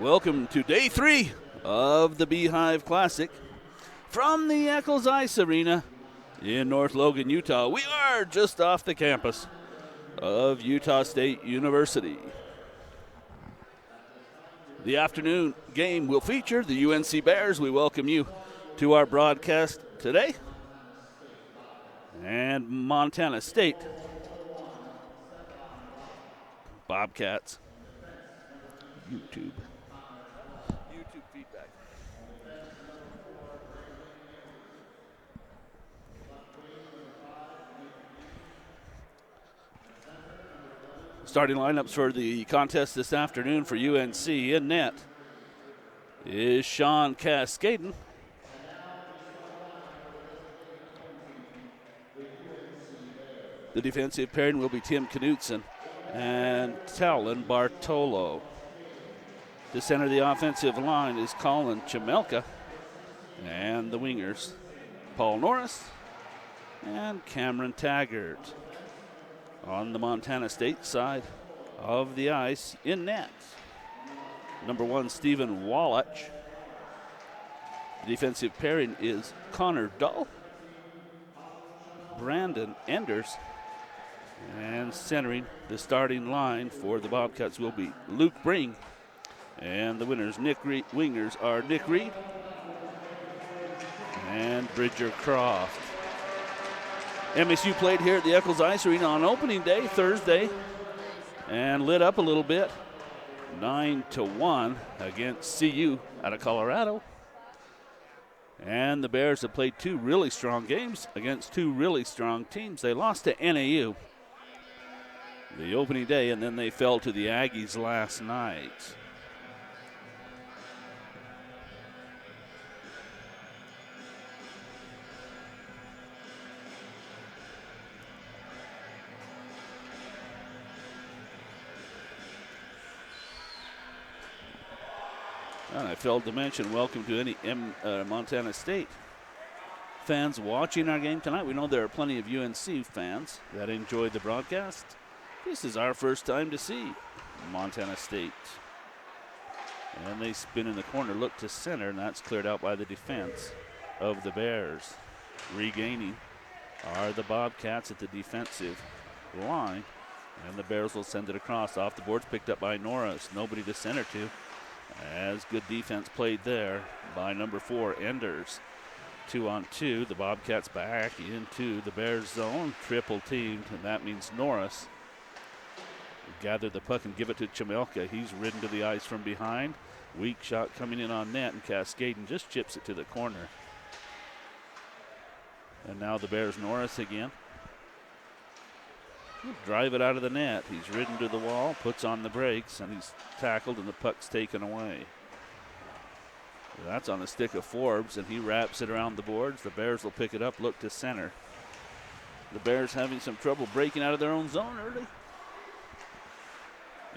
Welcome to day 3 of the Beehive Classic from the Eccles Ice Arena in North Logan, Utah. We are just off the campus of Utah State University. The afternoon game will feature the UNC Bears. We welcome you to our broadcast today. And Montana State Bobcats. YouTube feedback. Starting lineups for the contest this afternoon for UNC in net is Sean Cascaden. The defensive pairing will be Tim Knutson and Talon Bartolo. To center the offensive line is Colin Chamelka. And the wingers, Paul Norris and Cameron Taggart. On the Montana State side of the ice in net, number 1, Stephen Wallach. The defensive pairing is Connor Dull, Brandon Enders, and centering the starting line for the Bobcats will be Luke Bring. And the wingers are Nick Reed and Bridger Croft. MSU played here at the Eccles Ice Arena on opening day, Thursday, and lit up a little bit, 9-1 against CU out of Colorado. And the Bears have played 2 really strong games against 2 really strong teams. They lost to NAU the opening day, and then they fell to the Aggies last night. And I failed to mention, welcome to any Montana State fans watching our game tonight. We know there are plenty of UNC fans that enjoy the broadcast. This is our first time to see Montana State. And they spin in the corner, look to center, and that's cleared out by the defense of the Bears. Regaining are the Bobcats at the defensive line, and the Bears will send it across off the boards, picked up by Norris. Nobody to center to. As good defense played there by number 4, Enders. 2-on-2, the Bobcats back into the Bears zone, triple teamed, and that means Norris gather the puck and give it to Chamelka. He's ridden to the ice from behind. Weak shot coming in on net, and Cascaden just chips it to the corner. And now the Bears Norris again. He'll drive it out of the net. He's ridden to the wall, puts on the brakes, and he's tackled, and the puck's taken away. That's on the stick of Forbes, and he wraps it around the boards. The Bears will pick it up, look to center. The Bears having some trouble breaking out of their own zone early.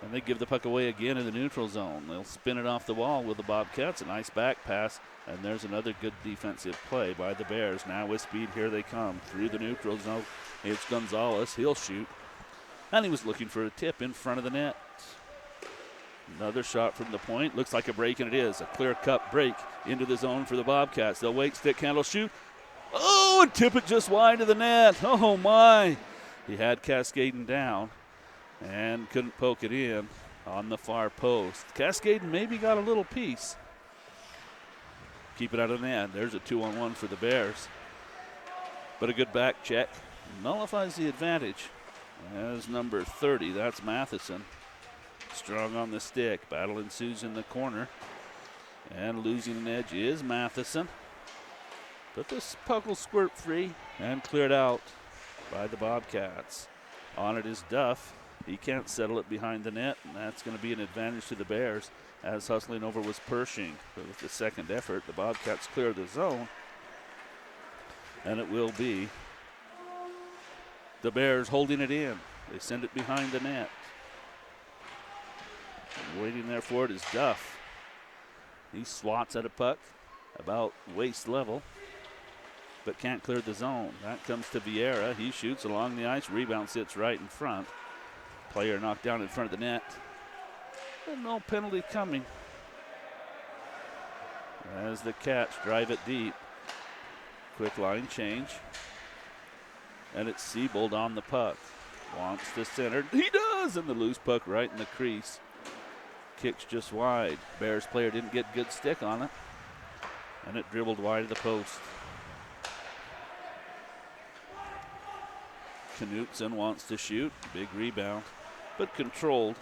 And they give the puck away again in the neutral zone. They'll spin it off the wall with the Bobcats. A nice back pass, and there's another good defensive play by the Bears. Now with speed, here they come through the neutral zone. It's Gonzalez. He'll shoot. And he was looking for a tip in front of the net. Another shot from the point. Looks like a break, and it is. A clear-cut break into the zone for the Bobcats. They'll wait, stick handle, shoot. Oh, and tip it just wide of the net. Oh, my. He had Cascaden down and couldn't poke it in on the far post. Cascaden maybe got a little piece. Keep it out of the net. There's a 2-on-1 for the Bears. But a good back check nullifies the advantage. As number 30, that's Matheson. Strong on the stick. Battle ensues in the corner. And losing an edge is Matheson. But this puck will squirt free and cleared out by the Bobcats. On it is Duff. He can't settle it behind the net, and that's going to be an advantage to the Bears, as hustling over was Pershing. But with the second effort, the Bobcats clear the zone, and it will be the Bears holding it in. They send it behind the net. And waiting there for it is Duff. He swats at a puck about waist level, but can't clear the zone. That comes to Vieira. He shoots along the ice. Rebound sits right in front. Player knocked down in front of the net. And no penalty coming. as the Cats drive it deep. Quick line change. And it's Siebold on the puck. Wants to center. He does! And the loose puck right in the crease. Kicks just wide. Bears player didn't get good stick on it. And it dribbled wide of the post. Knutson wants to shoot. Big rebound. But controlled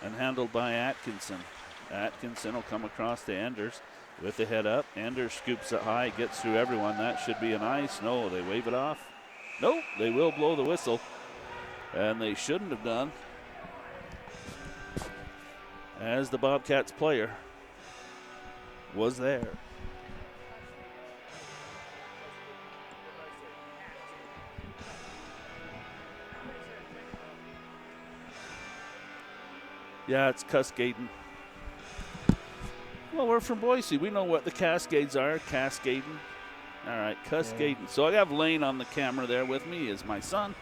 and handled by Atkinson. Atkinson will come across to Anders with the head up. Anders scoops it high, gets through everyone. That should be an ice. No, they wave it off. Nope, they will blow the whistle. And they shouldn't have done, as the Bobcats player was there. Yeah, it's Cascading. Well, we're from Boise. We know what the Cascades are. Cascading. All right, Cascading. Yeah. So I have Lane on the camera there with me is my son.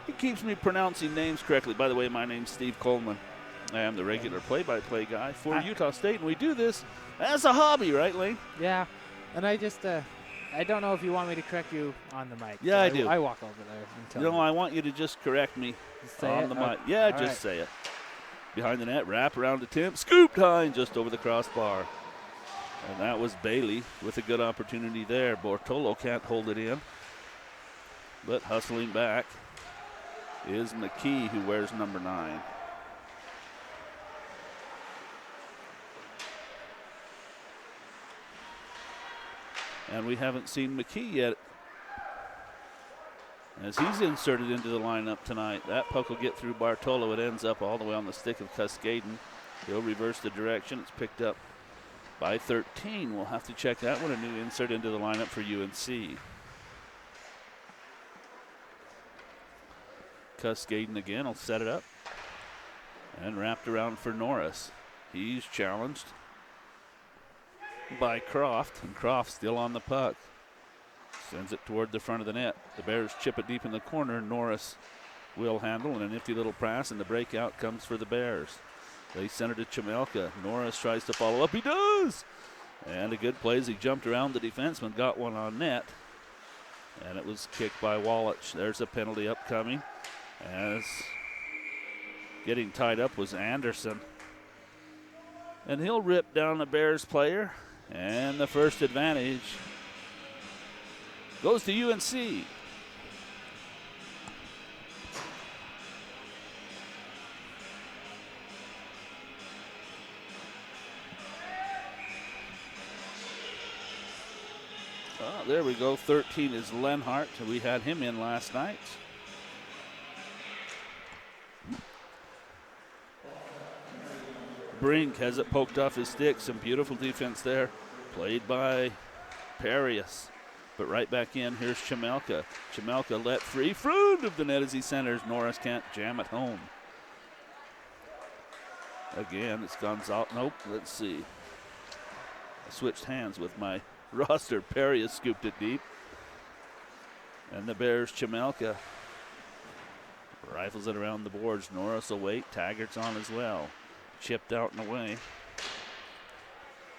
He keeps me pronouncing names correctly. By the way, my name's Steve Coleman. I am the regular play-by-play guy for Utah State, and we do this as a hobby, right, Lane? Yeah, and I just, I don't know if you want me to correct you on the mic. Yeah, so I do. I walk over there and tell you. I want you to just correct me on the mic. Yeah, just say it. Behind the net, wrap around attempt, scooped high and just over the crossbar. And that was Bailey with a good opportunity there. Bortolo can't hold it in, but hustling back is McKee, who wears number 9. And we haven't seen McKee yet as he's inserted into the lineup tonight. That puck will get through Bartolo. It ends up all the way on the stick of Cascaden. He'll reverse the direction. It's picked up by 13. We'll have to check that one. A new insert into the lineup for UNC. Cascaden again will set it up. And wrapped around for Norris. He's challenged by Croft. And Croft still on the puck. Sends it toward the front of the net. The Bears chip it deep in the corner. Norris will handle, and a nifty little pass, and the breakout comes for the Bears. They center to Chamelka. Norris tries to follow up. He does! And a good play as he jumped around the defenseman, got one on net. And it was kicked by Wallach. There's a penalty upcoming, as getting tied up was Anderson. And he'll rip down the Bears player, and the first advantage goes to UNC. There we go. 13 is Lenhart. We had him in last night. Brink has it poked off his stick. Some beautiful defense there. Played by Perius. But right back in, here's Chamelka. Chamelka let free. Front of the net as he centers. Norris can't jam it home. Again, it's Gonzalez. Nope, let's see. I switched hands with my roster. Perius scooped it deep. And the Bears, Chamelka rifles it around the boards. Norris will wait. Taggart's on as well. Chipped out and away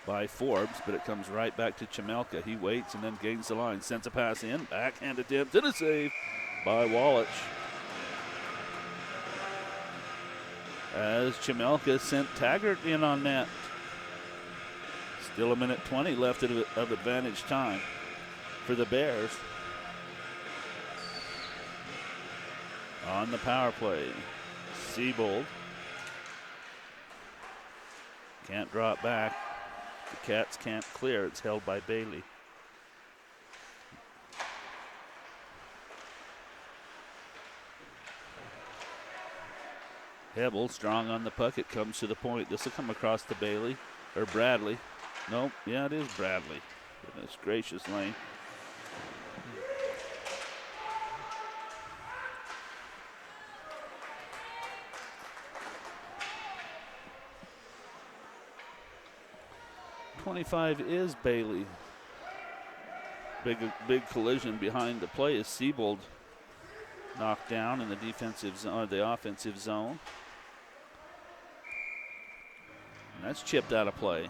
by Forbes, but it comes right back to Chamelka. He waits and then gains the line. Sends a pass in. Backhand attempt and a save by Wallach. As Chamelka sent Taggart in on net. Still a minute 20 left of advantage time for the Bears. On the power play, Siebold can't drop back. The Cats can't clear. It's held by Bailey. Hebel strong on the puck. It comes to the point. This will come across to Bailey or Bradley. Nope. Yeah, it is Bradley. Goodness gracious, Lane. .25 is Bailey. Big collision behind the play is Siebold knocked down in the defensive zone, the offensive zone. And that's chipped out of play.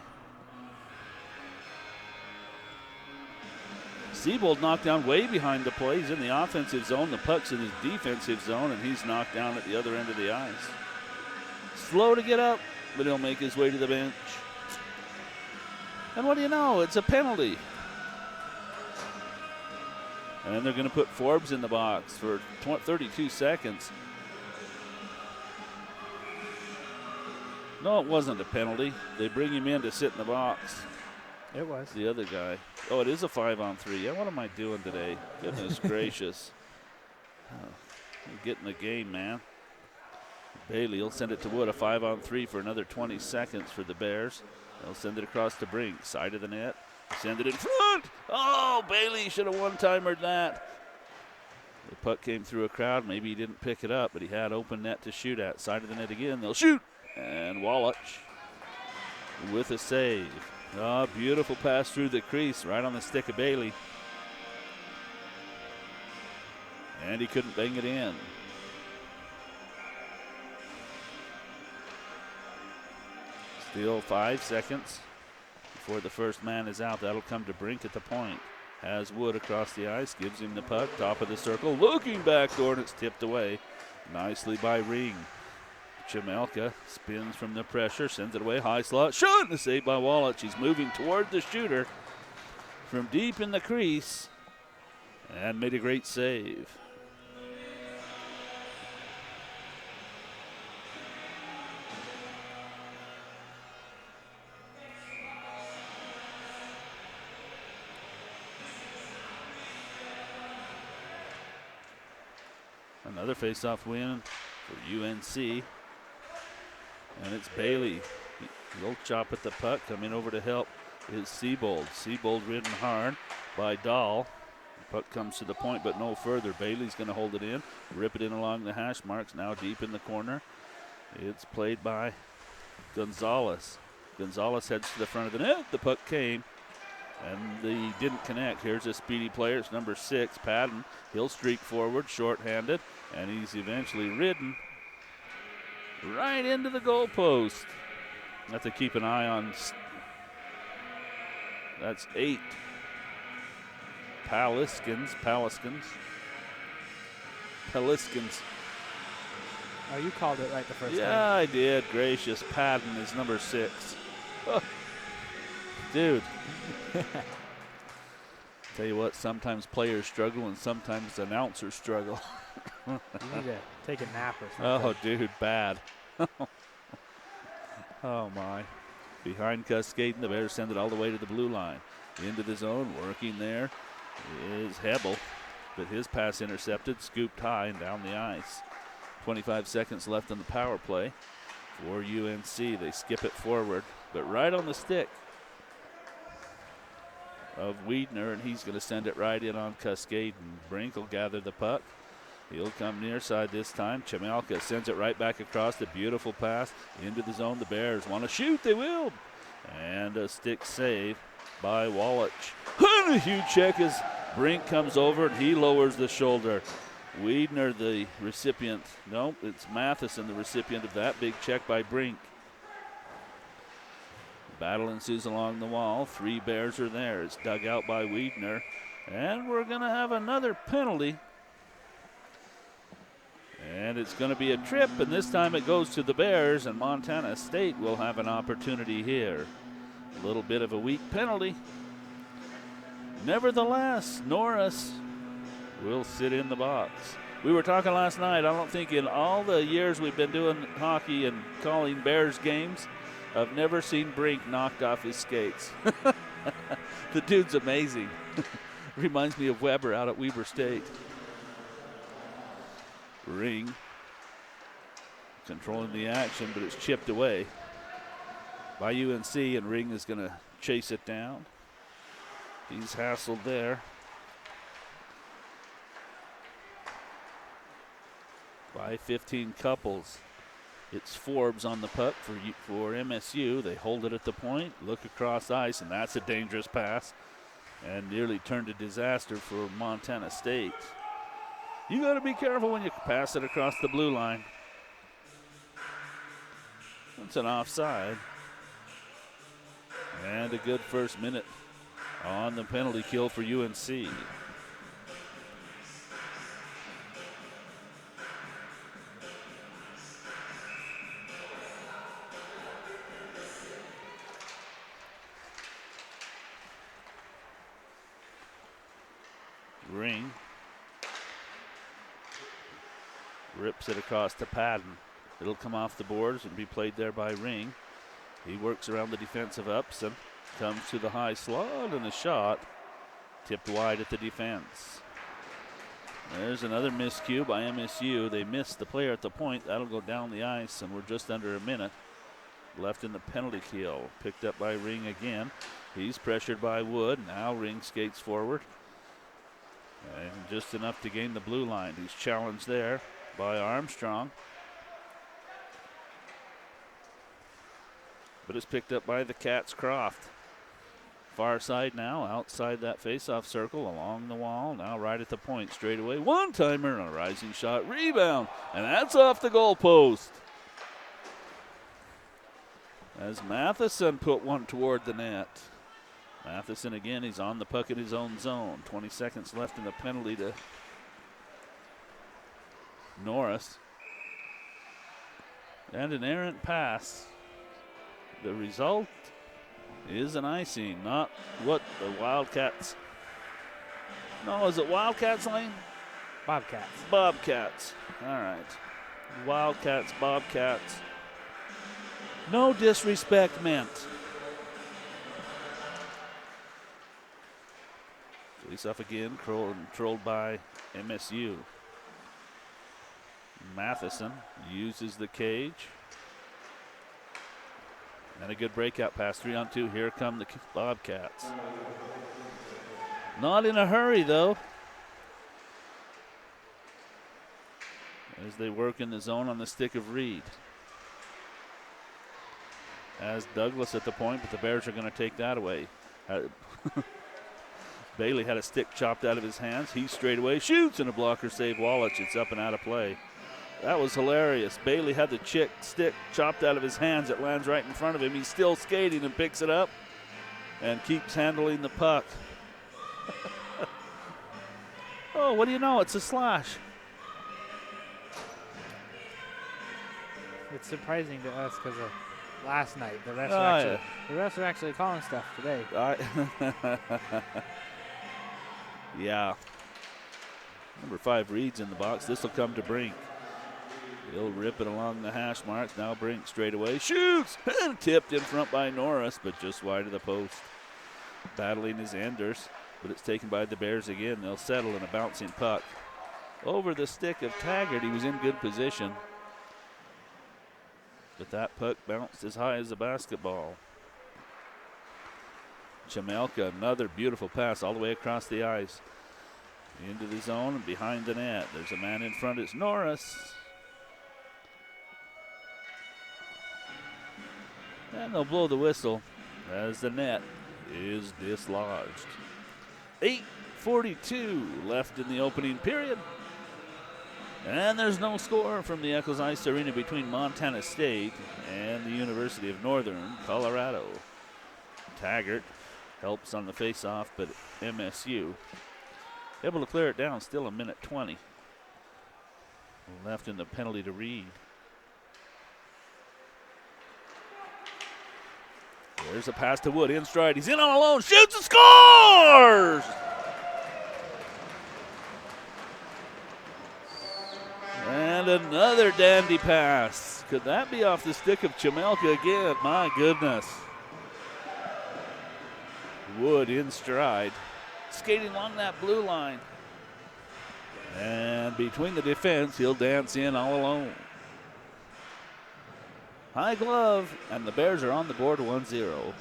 Siebold knocked down way behind the play. He's in the offensive zone. The puck's in his defensive zone, and he's knocked down at the other end of the ice. Slow to get up, but he'll make his way to the bench. And what do you know? It's a penalty. And they're going to put Forbes in the box for 32 seconds. No, it wasn't a penalty. They bring him in to sit in the box. It was. The other guy. Oh, it is a 5-on-3. Yeah, what am I doing today? Goodness gracious. I'm getting the game, man. Bailey will send it to Wood, a 5-on-3 for another 20 seconds for the Bears. They'll send it across to Brink, side of the net. Send it in front. Oh, Bailey should have one-timered that. The puck came through a crowd. Maybe he didn't pick it up, but he had open net to shoot at. Side of the net again. They'll shoot. And Wallach with a save. Oh, beautiful pass through the crease, right on the stick of Bailey. And he couldn't bang it in. Still 5 seconds before the first man is out. That'll come to Brink at the point. Has Wood across the ice, gives him the puck, top of the circle, looking backdoor, and it's tipped away nicely by Ring. Chamelka spins from the pressure, sends it away, high slot, shot, and a save by Wallach. He's moving toward the shooter from deep in the crease and made a great save. Another face-off win for UNC. And it's Bailey. He'll chop at the puck. Coming over to help is Siebold. Siebold ridden hard by Dahl. The puck comes to the point, but no further. Bailey's going to hold it in. Rip it in along the hash marks. Now deep in the corner. It's played by Gonzalez. Gonzalez heads to the front of the net. The puck came, and he didn't connect. Here's a speedy player. It's number 6, Padden. He'll streak forward, short-handed, and he's eventually ridden right into the goalpost. Have to keep an eye on. That's 8. Peliskins. Oh, you called it right the first time. Yeah, I did. Gracious. Padden is number 6. Oh. Dude. Tell you what, sometimes players struggle and sometimes announcers struggle. You need to take a nap or something. Oh, dude, bad. Oh, my. Behind Cascade, the Bears send it all the way to the blue line. Into the zone, working there is Hebel, but his pass intercepted, scooped high and down the ice. 25 seconds left on the power play for UNC. They skip it forward, but right on the stick of Wiedner, and he's going to send it right in on Cascade, and Brink will gather the puck. He'll come near side this time. Chamelka sends it right back across. The beautiful pass into the zone. The Bears want to shoot. They will. And a stick save by Wallach. And a huge check as Brink comes over and he lowers the shoulder. Wiedner, the recipient. Nope, it's Matheson, the recipient of that big check by Brink. Battle ensues along the wall. 3 Bears are there. It's dug out by Wiedner. And we're going to have another penalty. And it's going to be a trip, and this time it goes to the Bears, and Montana State will have an opportunity here. A little bit of a weak penalty. Nevertheless, Norris will sit in the box. We were talking last night, I don't think in all the years we've been doing hockey and calling Bears games, I've never seen Brink knocked off his skates. The dude's amazing. Reminds me of Weber out at Weber State. Ring controlling the action, but it's chipped away by UNC, and Ring is going to chase it down. He's hassled there by 15 Couples. It's Forbes on the puck for MSU. They hold it at the point, look across ice, and that's a dangerous pass and nearly turned to disaster for Montana State. You got to be careful when you pass it across the blue line. That's an offside. And a good first minute on the penalty kill for UNC. Ring rips it across to Padden. It'll come off the boards and be played there by Ring. He works around the defensive ups and comes to the high slot, and the shot tipped wide at the defense. There's another miscue by MSU. They missed the player at the point. That'll go down the ice, and we're just under a minute left in the penalty kill. Picked up by Ring again. He's pressured by Wood. Now Ring skates forward. And just enough to gain the blue line. He's challenged there by Armstrong. But it's picked up by the Cats Croft. Far side now, outside that face-off circle, along the wall. Now right at the point, straight away. One-timer and a rising shot, rebound. And that's off the goal post. As Matheson put one toward the net. Matheson again, he's on the puck in his own zone. 20 seconds left in the penalty to Norris. And an errant pass. The result is an icing, not what the Wildcats. No, is it Wildcats, Lane? Bobcats. Bobcats. All right. Wildcats, Bobcats. No disrespect meant. Face off again, controlled by MSU. Matheson uses the cage. And a good breakout pass, 3-on-2. Here come the Bobcats. Not in a hurry, though. As they work in the zone on the stick of Reed. As Douglas at the point, but the Bears are going to take that away. Bailey had a stick chopped out of his hands. He straight away shoots, and a blocker save Wallach. It's up and out of play. That was hilarious. Bailey had the stick chopped out of his hands. It lands right in front of him. He's still skating and picks it up and keeps handling the puck. Oh, what do you know? It's a slash. It's surprising to us because of last night. The refs are actually calling stuff today. Yeah. Number 5 Reed's in the box. This will come to Brink. He'll rip it along the hash marks. Now Brink straight away shoots and tipped in front by Norris, but just wide of the post. Battling his enders, but it's taken by the Bears again. They'll settle in a bouncing puck over the stick of Taggart. He was in good position, but that puck bounced as high as a basketball. Chamelka, another beautiful pass all the way across the ice. Into the zone and behind the net. There's a man in front. It's Norris. And they'll blow the whistle as the net is dislodged. 8:42 left in the opening period. And there's no score from the Eccles Ice Arena between Montana State and the University of Northern Colorado. Taggart helps on the face-off, but MSU able to clear it down. Still a minute 20 left in the penalty to Reed. There's a pass to Wood in stride. He's in on alone, shoots and scores! And another dandy pass. Could that be off the stick of Chamelka again? My goodness. Wood in stride, skating along that blue line. And between the defense, he'll dance in all alone. High glove, and the Bears are on the board 1-0.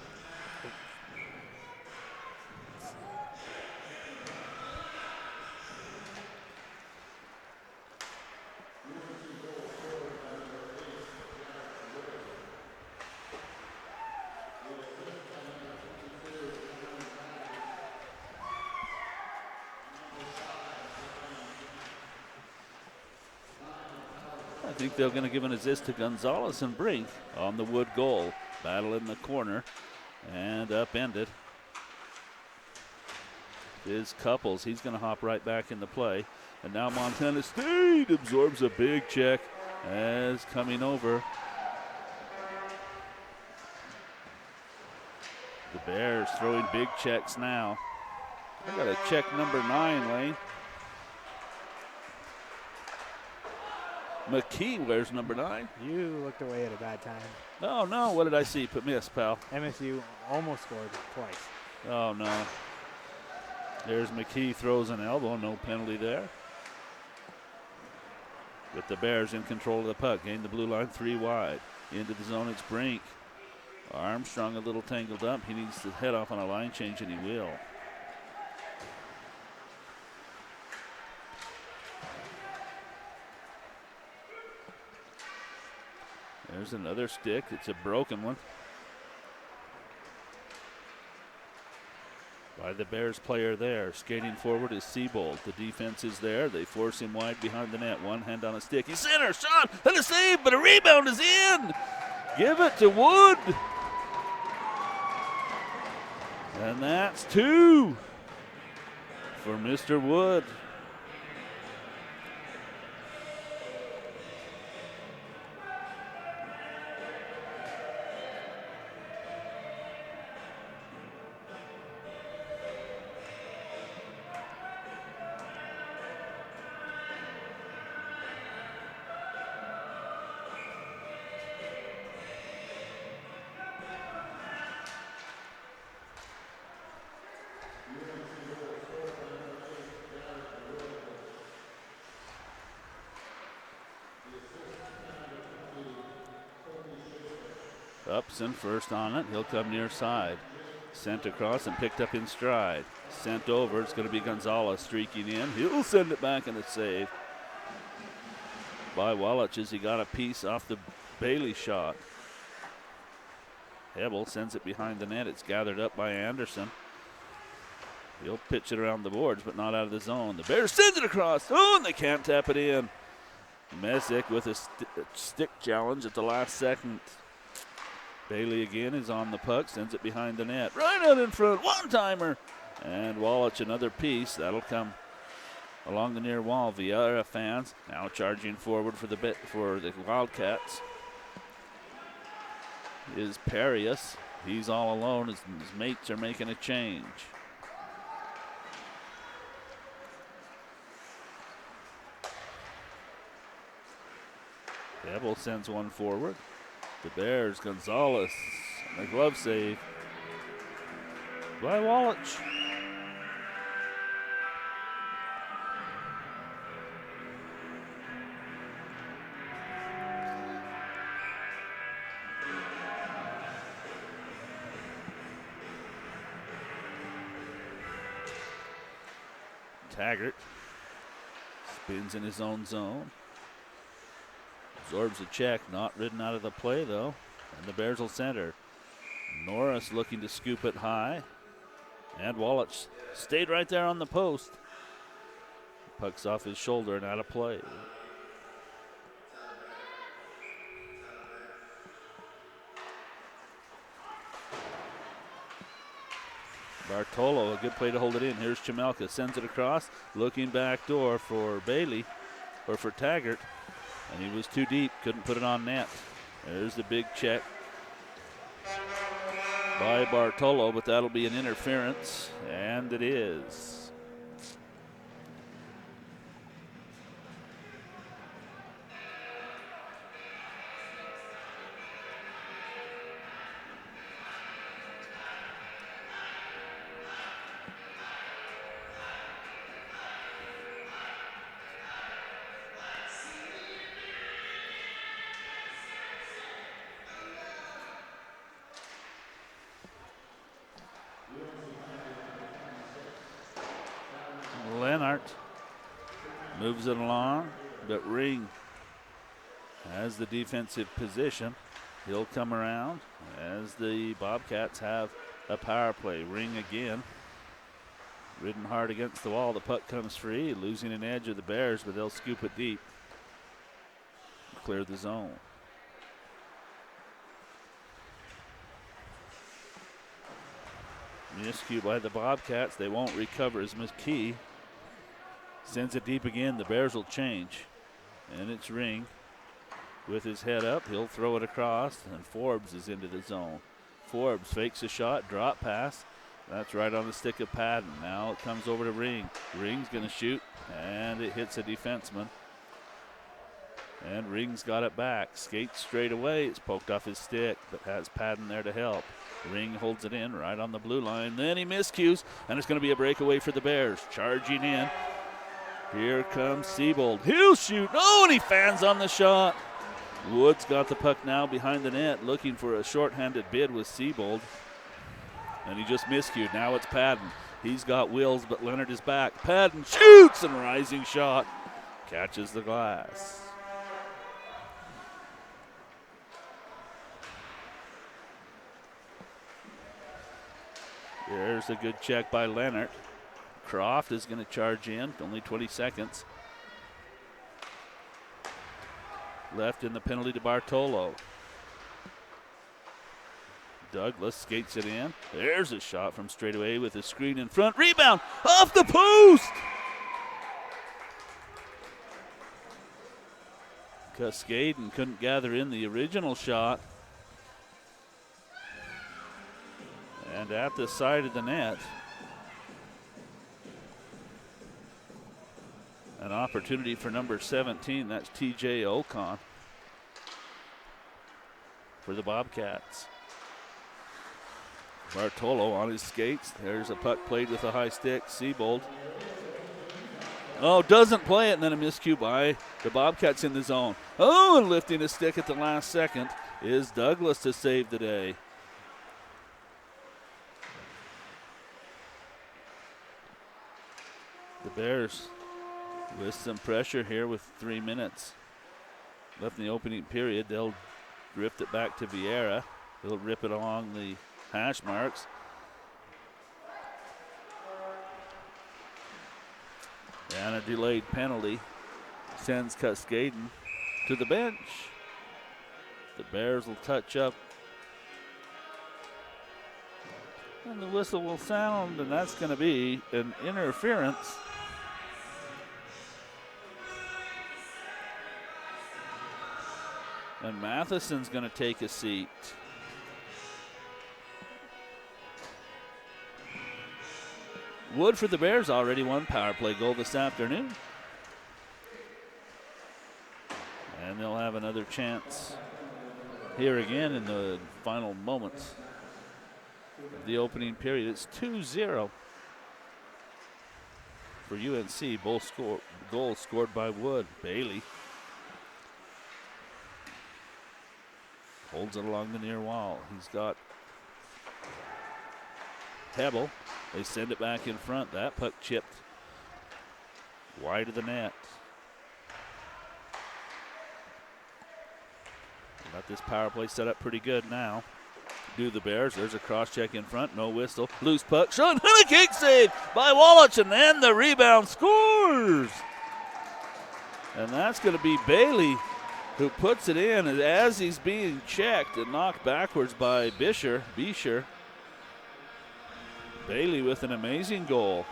I think they're going to give an assist to Gonzalez and Brink on the Wood goal. Battle in the corner and upended. is Couples. He's going to hop right back into play. And now Montana State absorbs a big check as coming over. The Bears throwing big checks now. I got a check number 9, Lane. McKee wears number 9. You looked away at a bad time. Oh, no. What did I see? Miss, pal. MSU almost scored twice. Oh, no. There's McKee, throws an elbow. No penalty there. With the Bears in control of the puck. Gain the blue line, 3 wide. Into the zone, it's Brink. Armstrong a little tangled up. He needs to head off on a line change, and he will. There's another stick. It's a broken one. By the Bears player there. Skating forward is Siebold. The defense is there. They force him wide behind the net. One hand on a stick. He's center. Shot. And a save, but a rebound is in. Give it to Wood. And that's 2 for Mr. Wood. Upson first on it. He'll come near side. Sent across and picked up in stride. Sent over. It's going to be Gonzalez streaking in. He'll send it back and a save by Wallach as he got a piece off the Bailey shot. Hebel sends it behind the net. It's gathered up by Anderson. He'll pitch it around the boards, but not out of the zone. The Bears send it across. Oh, and they can't tap it in. Messick with a stick challenge at the last second. Bailey again is on the puck, sends it behind the net. Right out in front, one-timer. And Wallach another piece. That'll come along the near wall. Vieira fans now charging forward for the Wildcats is Perius. He's all alone as his mates are making a change. Devil sends one forward. The Bears, Gonzalez, and a glove save by Wallach. Taggart spins in his own zone. Absorbs a check, not ridden out of the play though. And the Bears will center. Norris looking to scoop it high. And Wallach stayed right there on the post. Puck's off his shoulder and out of play. Bartolo, a good play to hold it in. Here's Chamelka, sends it across. Looking back door for Bailey, or for Taggart. And he was too deep, couldn't put it on net. There's the big check by Bartolo, but that'll be an interference, and it is. Moves it along, but Ring has the defensive position. He'll come around as the Bobcats have a power play. Ring again, ridden hard against the wall. The puck comes free, losing an edge of the Bears, but they'll scoop it deep. Clear the zone. Miscue by the Bobcats. They won't recover as McKee sends it deep again. The Bears will change. And it's Ring with his head up. He'll throw it across, and Forbes is into the zone. Forbes fakes a shot, drop pass. That's right on the stick of Padden. Now it comes over to Ring. Ring's going to shoot, and it hits a defenseman. And Ring's got it back. Skates straight away. It's poked off his stick, but has Padden there to help. Ring holds it in right on the blue line. Then he miscues, and it's going to be a breakaway for the Bears. Charging in. Here comes Siebold. He'll shoot. Oh, and he fans on the shot. Woods got the puck now behind the net, looking for a shorthanded bid with Siebold. And he just miscued. Now it's Padden. He's got wheels, but Leonard is back. Padden shoots, and rising shot. Catches the glass. There's a good check by Leonard. Croft is going to charge in. Only 20 seconds left in the penalty to Bartolo. Douglas skates it in. There's a shot from straight away with a screen in front. Rebound off the post. Cascaden couldn't gather in the original shot. And at the side of the net, an opportunity for number 17. That's TJ Ocon for the Bobcats. Bartolo on his skates. There's a puck played with a high stick. Siebold. Oh, doesn't play it, and then a miscue by the Bobcats in the zone. Oh, and lifting a stick at the last second is Douglas to save the day. The Bears with some pressure here with 3 minutes left in the opening period. They'll drift it back to Vieira. He'll rip it along the hash marks. And a delayed penalty sends Cascaden to the bench. The Bears will touch up. And the whistle will sound, and that's going to be an interference. And Matheson's going to take a seat. Wood for the Bears already won power play goal this afternoon. And they'll have another chance here again in the final moments of the opening period. It's 2-0 for UNC. Both goals scored by Wood. Bailey holds it along the near wall. He's got Pebble. They send it back in front. That puck chipped wide of the net. Got this power play set up pretty good now. Do the Bears. There's a cross check in front. No whistle. Loose puck. Shot and a kick save by Wallach, and then the rebound scores. And that's going to be Bailey who puts it in as he's being checked and knocked backwards by Bisher. Bailey with an amazing goal.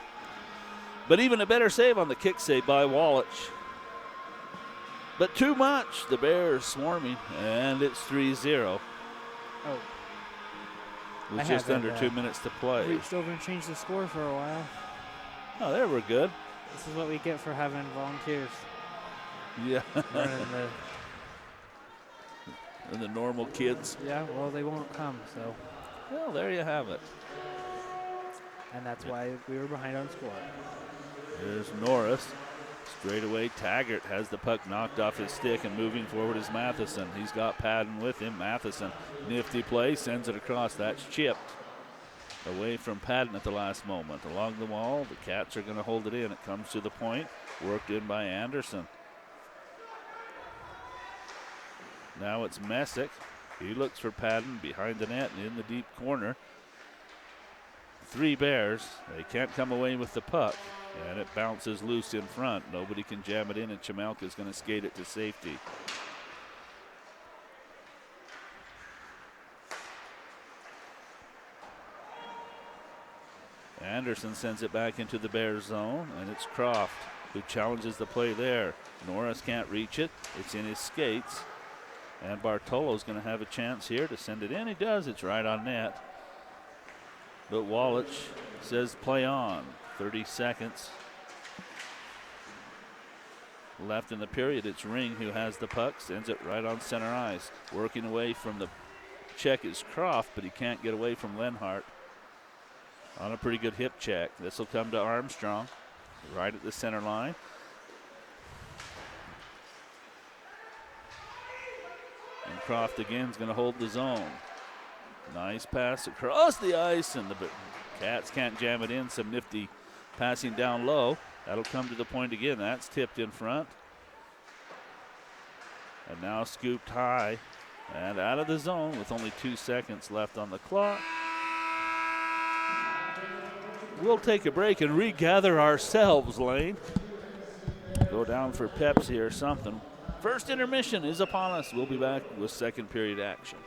But even a better save on the kick save by Wallach. But too much. The Bears swarming, and it's 3-0. Oh. With just under 2 minutes to play. Reached over and changed the score for a while. Oh, there we're good. This is what we get for having volunteers. Yeah. And and the normal kids. Yeah, well, they won't come, so. Well, there you have it. And that's why we were behind on score. There's Norris. Straight away, Taggart has the puck knocked off his stick, and moving forward is Matheson. He's got Padden with him. Matheson, nifty play, sends it across. That's chipped away from Padden at the last moment. Along the wall, the Cats are going to hold it in. It comes to the point, worked in by Anderson. Now it's Messick. He looks for Padden behind the net and in the deep corner. 3 Bears. They can't come away with the puck, and it bounces loose in front. Nobody can jam it in, and Chimelka's going to skate it to safety. Anderson sends it back into the Bears zone, and it's Croft who challenges the play there. Norris can't reach it. It's in his skates. And Bartolo's going to have a chance here to send it in. He does. It's right on net. But Wallach says play on. 30 seconds left in the period. It's Ring who has the puck. Sends it right on center ice. Working away from the check is Croft, but he can't get away from Lenhart on a pretty good hip check. This will come to Armstrong right at the center line. And Croft again is going to hold the zone. Nice pass across the ice, and the Cats can't jam it in. Some nifty passing down low. That'll come to the point again. That's tipped in front. And now scooped high and out of the zone with only 2 seconds left on the clock. We'll take a break and regather ourselves, Lane. Go down for Pepsi or something. First intermission is upon us. We'll be back with second period action.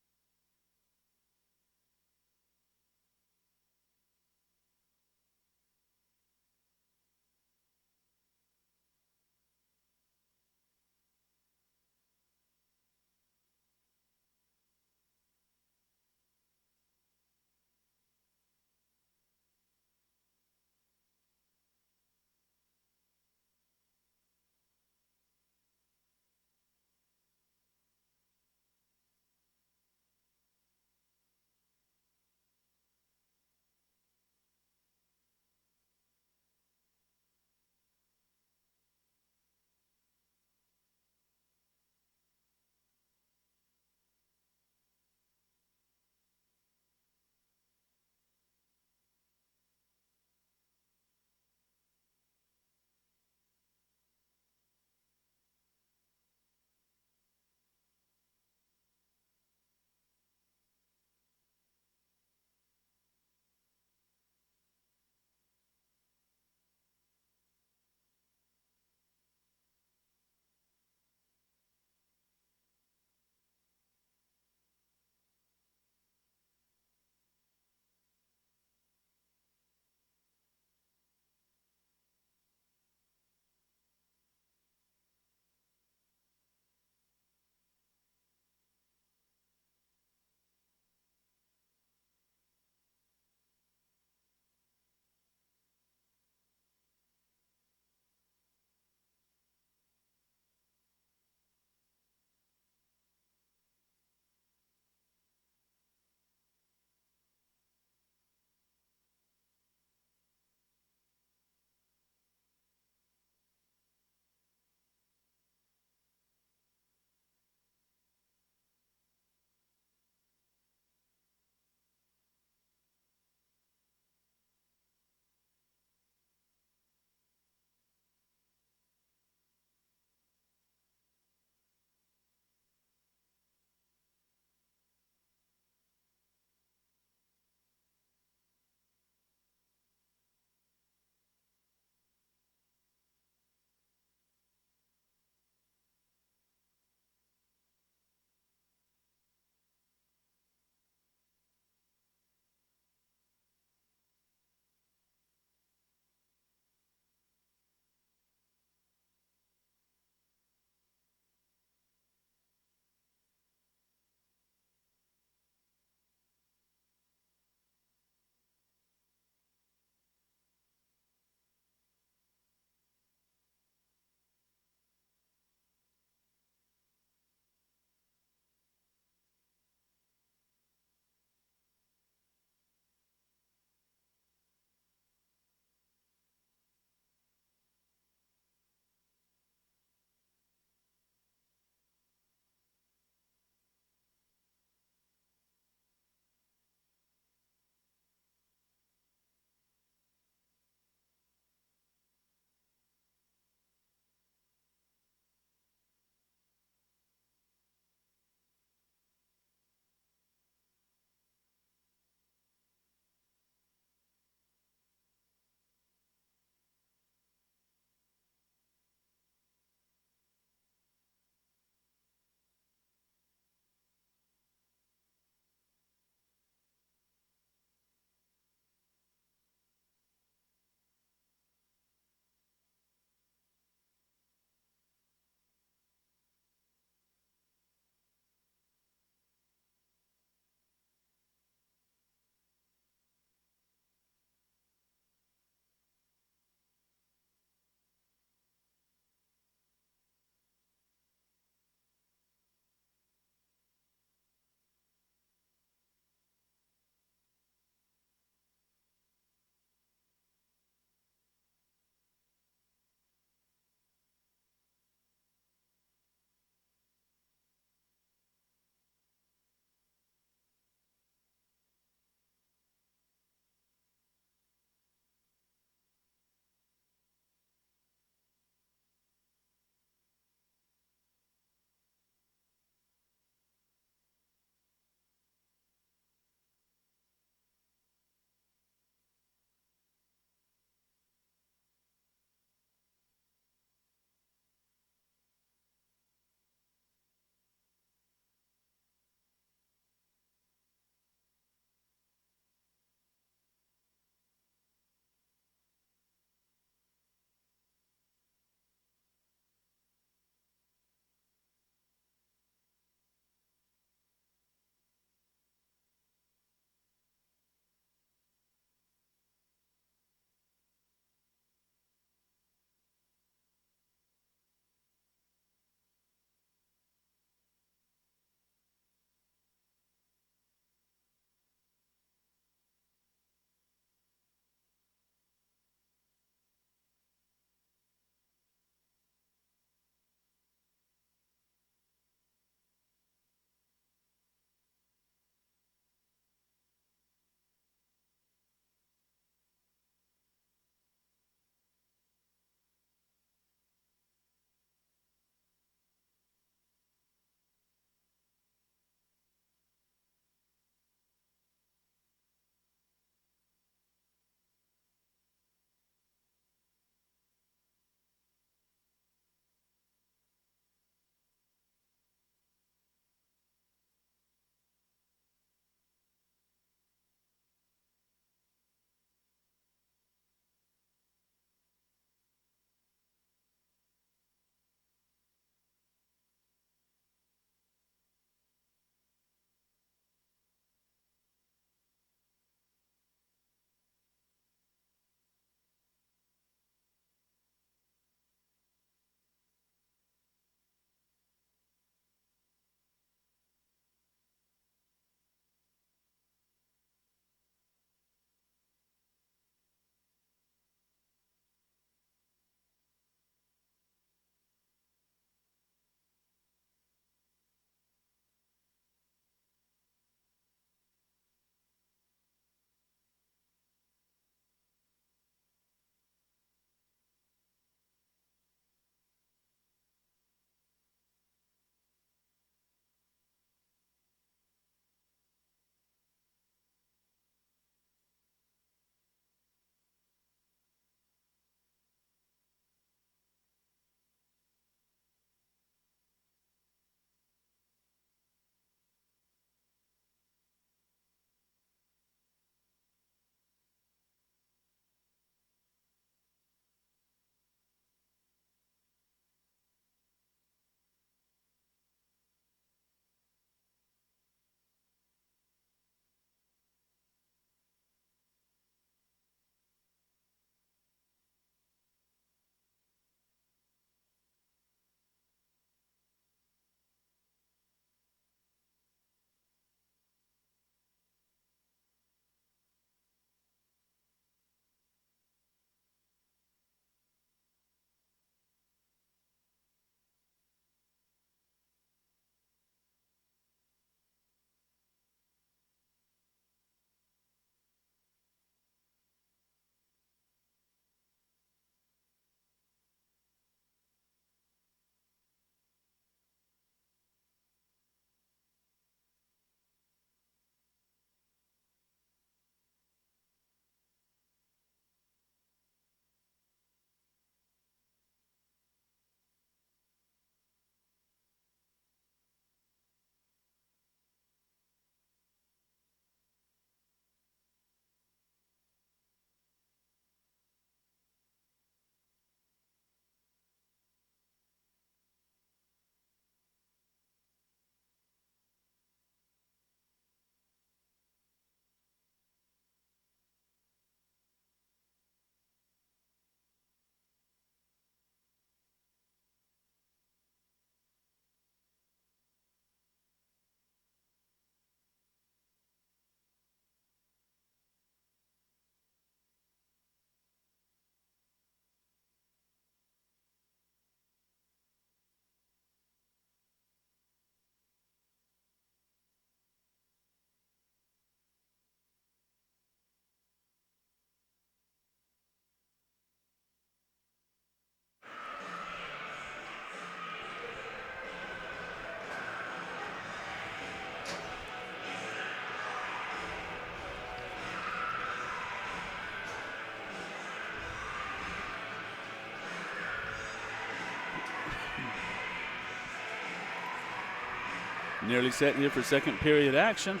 Nearly set here for second period action.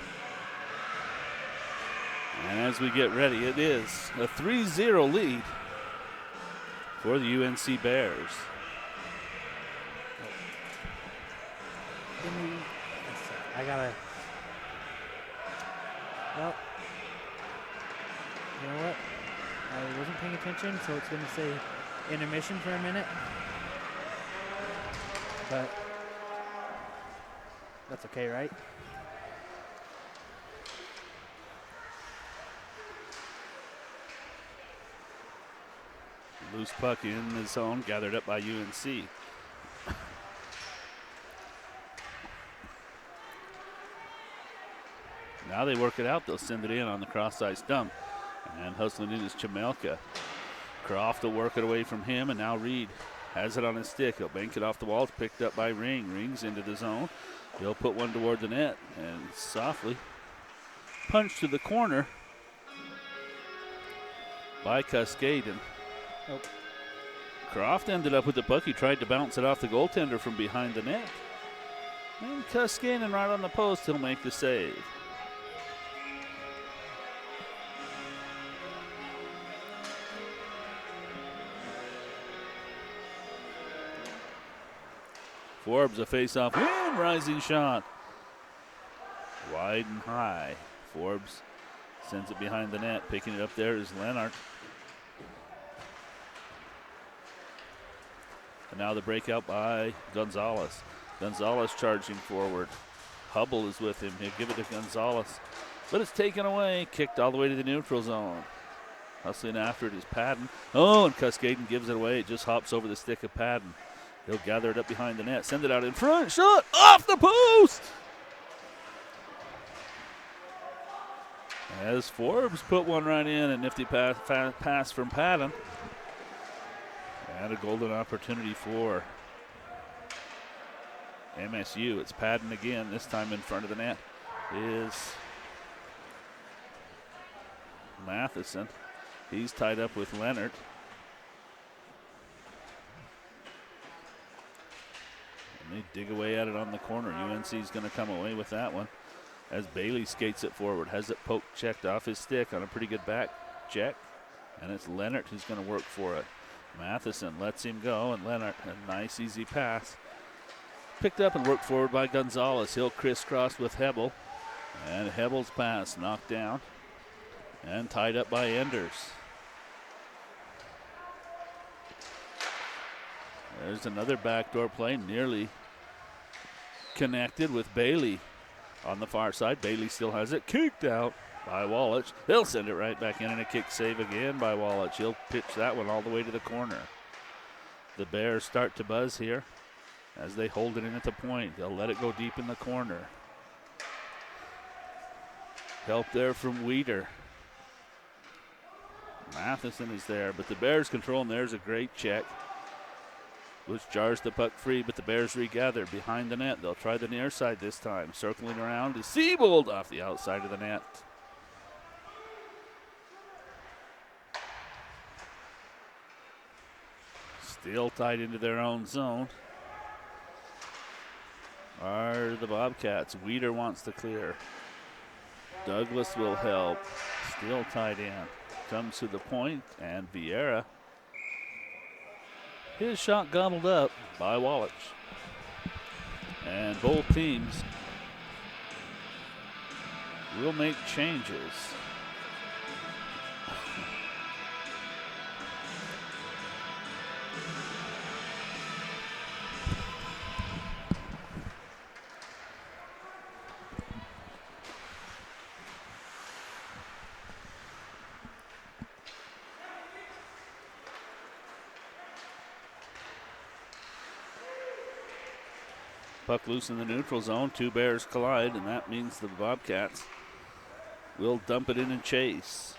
And as we get ready, it is a 3-0 lead for the UNC Bears. Give me a sec. I gotta. Well, you know what? I wasn't paying attention, so it's gonna say intermission for a minute. But that's okay, right? Loose puck in the zone, gathered up by UNC. Now they work it out. They'll send it in on the cross-ice dump. And hustling in is Chamelka. Croft will work it away from him, and now Reed has it on his stick. He'll bank it off the wall. It's picked up by Ring. Ring's into the zone. He'll put one toward the net and softly punch to the corner by Cascaden. Oh. Croft ended up with the puck. He tried to bounce it off the goaltender from behind the net. And Cascaden right on the post. He'll make the save. Forbes a face-off win, rising shot. Wide and high. Forbes sends it behind the net. Picking it up there is Leonard. And now the breakout by Gonzalez. Gonzalez charging forward. Hubble is with him. He'll give it to Gonzalez. But it's taken away. Kicked all the way to the neutral zone. Hustling after it is Padden. Oh, and Cascaden gives it away. It just hops over the stick of Padden. He'll gather it up behind the net. Send it out in front. Shot off the post. As Forbes put one right in. A nifty pass from Padden. And a golden opportunity for MSU. It's Padden again, this time in front of the net is Matheson. He's tied up with Leonard. And they dig away at it on the corner. UNC's going to come away with that one as Bailey skates it forward. Has it poked, checked off his stick on a pretty good back check. And it's Leonard who's going to work for it. Matheson lets him go, and Leonard, a nice easy pass. Picked up and worked forward by Gonzalez. He'll crisscross with Hebel. And Hebel's pass knocked down and tied up by Enders. There's another backdoor play, nearly connected with Bailey on the far side. Bailey still has it, kicked out by Wallach. They'll send it right back in, and a kick save again by Wallach. He'll pitch that one all the way to the corner. The Bears start to buzz here as they hold it in at the point. They'll let it go deep in the corner. Help there from Weeder. Matheson is there, but the Bears control, and there's a great check, which jars the puck free, but the Bears regather behind the net. They'll try the near side this time. Circling around is Siebold off the outside of the net. Still tied into their own zone are the Bobcats. Weeder wants to clear. Douglas will help. Still tied in. Comes to the point, and Vieira. His shot gobbled up by Wallach. And both teams will make changes. Puck loose in the neutral zone. Two Bears collide, and that means the Bobcats will dump it in and chase.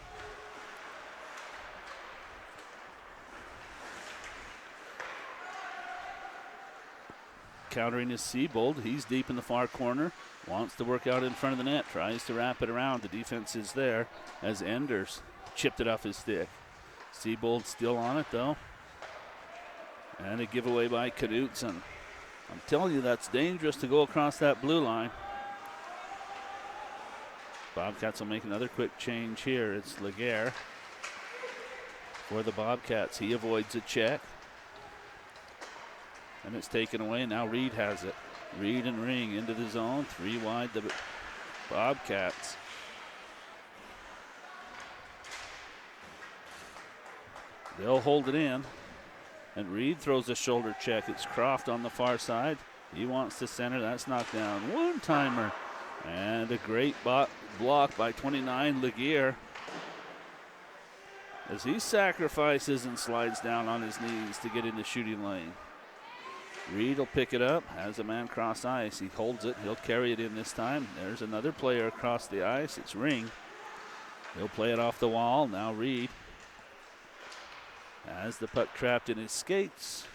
Countering is Siebold. He's deep in the far corner. Wants to work out in front of the net. Tries to wrap it around. The defense is there as Enders chipped it off his stick. Siebold still on it, though. And a giveaway by Knutson. I'm telling you, that's dangerous to go across that blue line. Bobcats will make another quick change here. It's Laguerre for the Bobcats. He avoids a check. And it's taken away. Now Reed has it. Reed and Ring into the zone. 3 wide, the Bobcats. They'll hold it in. And Reed throws a shoulder check. It's Croft on the far side. He wants to center. That's knocked down. One-timer. And a great block by 29, Laguerre. As he sacrifices and slides down on his knees to get in the shooting lane. Reed will pick it up, has a man cross ice. He holds it. He'll carry it in this time. There's another player across the ice. It's Ring. He'll play it off the wall. Now Reed has the puck trapped in his skates.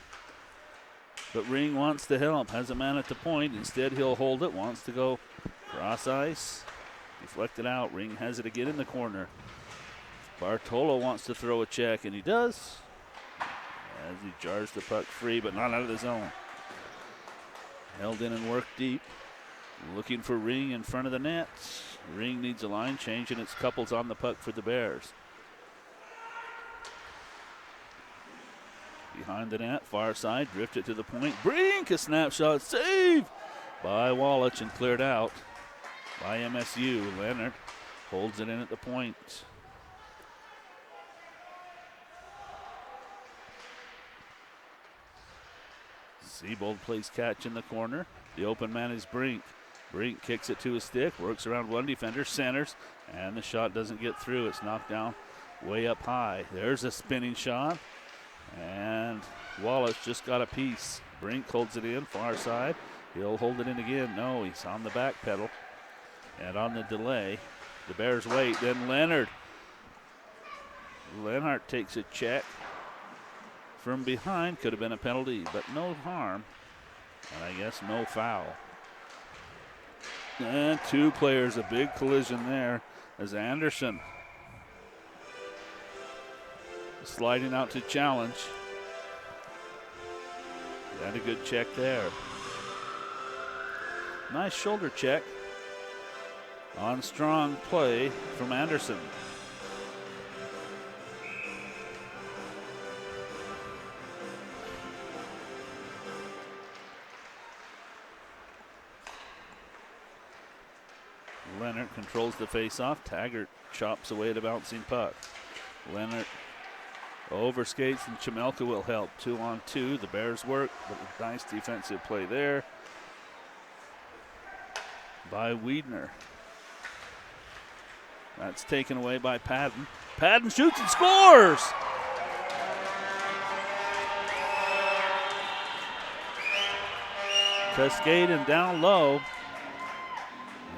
But Ring wants to help. Has a man at the point. Instead, he'll hold it. Wants to go cross ice. Deflected out. Ring has it again in the corner. Bartolo wants to throw a check, and he does. As he jars the puck free, but not out of the zone. Held in and worked deep. Looking for Ring in front of the net. Ring needs a line change, and it's Couples on the puck for the Bears. Behind the net, far side, drifted to the point. Brink, a snapshot, save by Wallach and cleared out by MSU. Leonard holds it in at the point. Siebold plays catch in the corner. The open man is Brink. Brink kicks it to his stick, works around one defender, centers, and the shot doesn't get through. It's knocked down way up high. There's a spinning shot, and Wallace just got a piece. Brink holds it in, far side. He'll hold it in again. No, he's on the back pedal. And on the delay, the Bears wait. Then Leonard takes a check from behind. Could have been a penalty, but no harm. And I guess no foul. And 2 players, a big collision there as Anderson sliding out to challenge. And a good check there. Nice shoulder check on strong play from Anderson. Leonard controls the faceoff. Taggart chops away at a bouncing puck. Leonard overskates, and Chamelka will help. 2-on-2. The Bears work, but a nice defensive play there by Wiedner. That's taken away by Padden. Padden shoots and scores! Cascade and down low.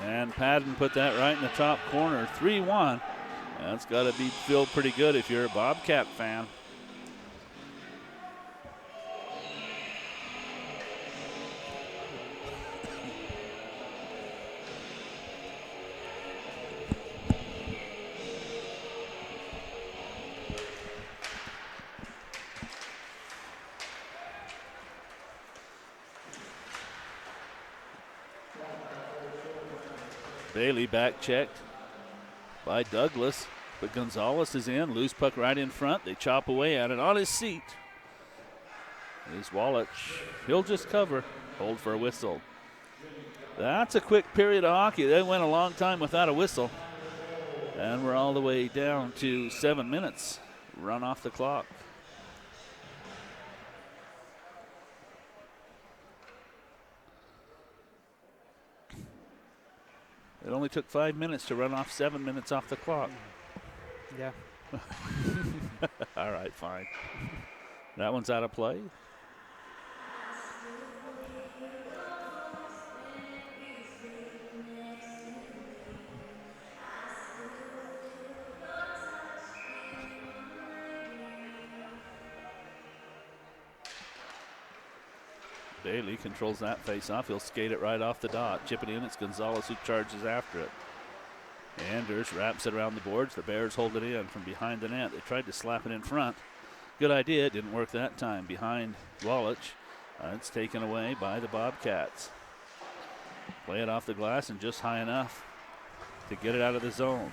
And Padden put that right in the top corner. 3-1. That's got to feel pretty good if you're a Bobcat fan. Bailey back checked by Douglas, but Gonzalez is in. Loose puck right in front. They chop away at it on his seat. Is Wallach. He'll just cover. Hold for a whistle. That's a quick period of hockey. They went a long time without a whistle. And we're all the way down to 7 minutes. Run off the clock. It only took 5 minutes to run off 7 minutes off the clock. Yeah. All right, fine. That one's out of play. Bailey controls that face-off. He'll skate it right off the dot. Chip it in. It's Gonzalez who charges after it. Anders wraps it around the boards. The Bears hold it in from behind the net. They tried to slap it in front. Good idea. It didn't work that time. Behind Wallach. It's taken away by the Bobcats. Play it off the glass and just high enough to get it out of the zone.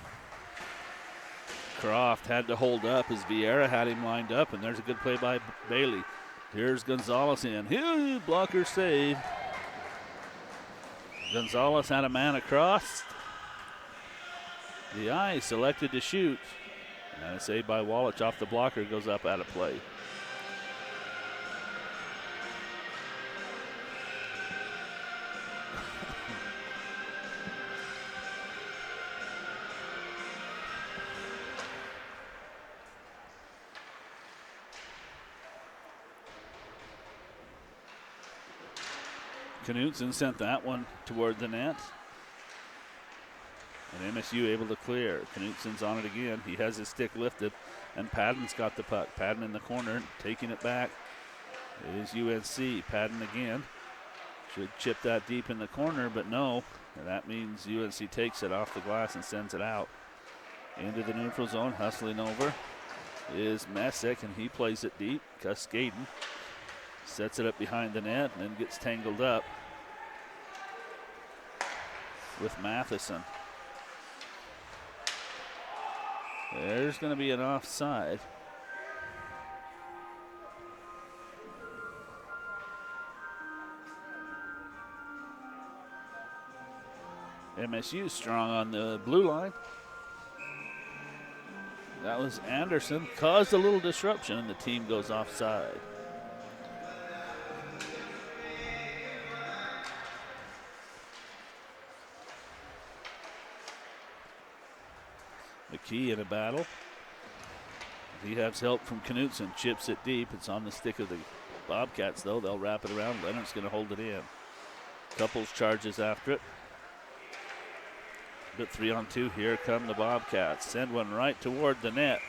Croft had to hold up as Vieira had him lined up, and there's a good play by Bailey. Here's Gonzalez in. Blocker save. Gonzalez had a man across the ice, elected to shoot. And a save by Wallach off the blocker, goes up out of play. Knutson sent that one toward the net. And MSU able to clear. Knutson's on it again. He has his stick lifted, and Padden's got the puck. Padden in the corner, taking it back is UNC. Padden again. Should chip that deep in the corner, but no. And that means UNC takes it off the glass and sends it out. Into the neutral zone, hustling over is Messick, and he plays it deep. Cascaden sets it up behind the net and then gets tangled up with Matheson. There's going to be an offside. MSU strong on the blue line. That was Anderson. Caused a little disruption, and the team goes offside. McKee in a battle. He has help from Knutson. Chips it deep. It's on the stick of the Bobcats, though. They'll wrap it around. Leonard's going to hold it in. Couples charges after it. But 3-on-2. Here come the Bobcats. Send one right toward the net.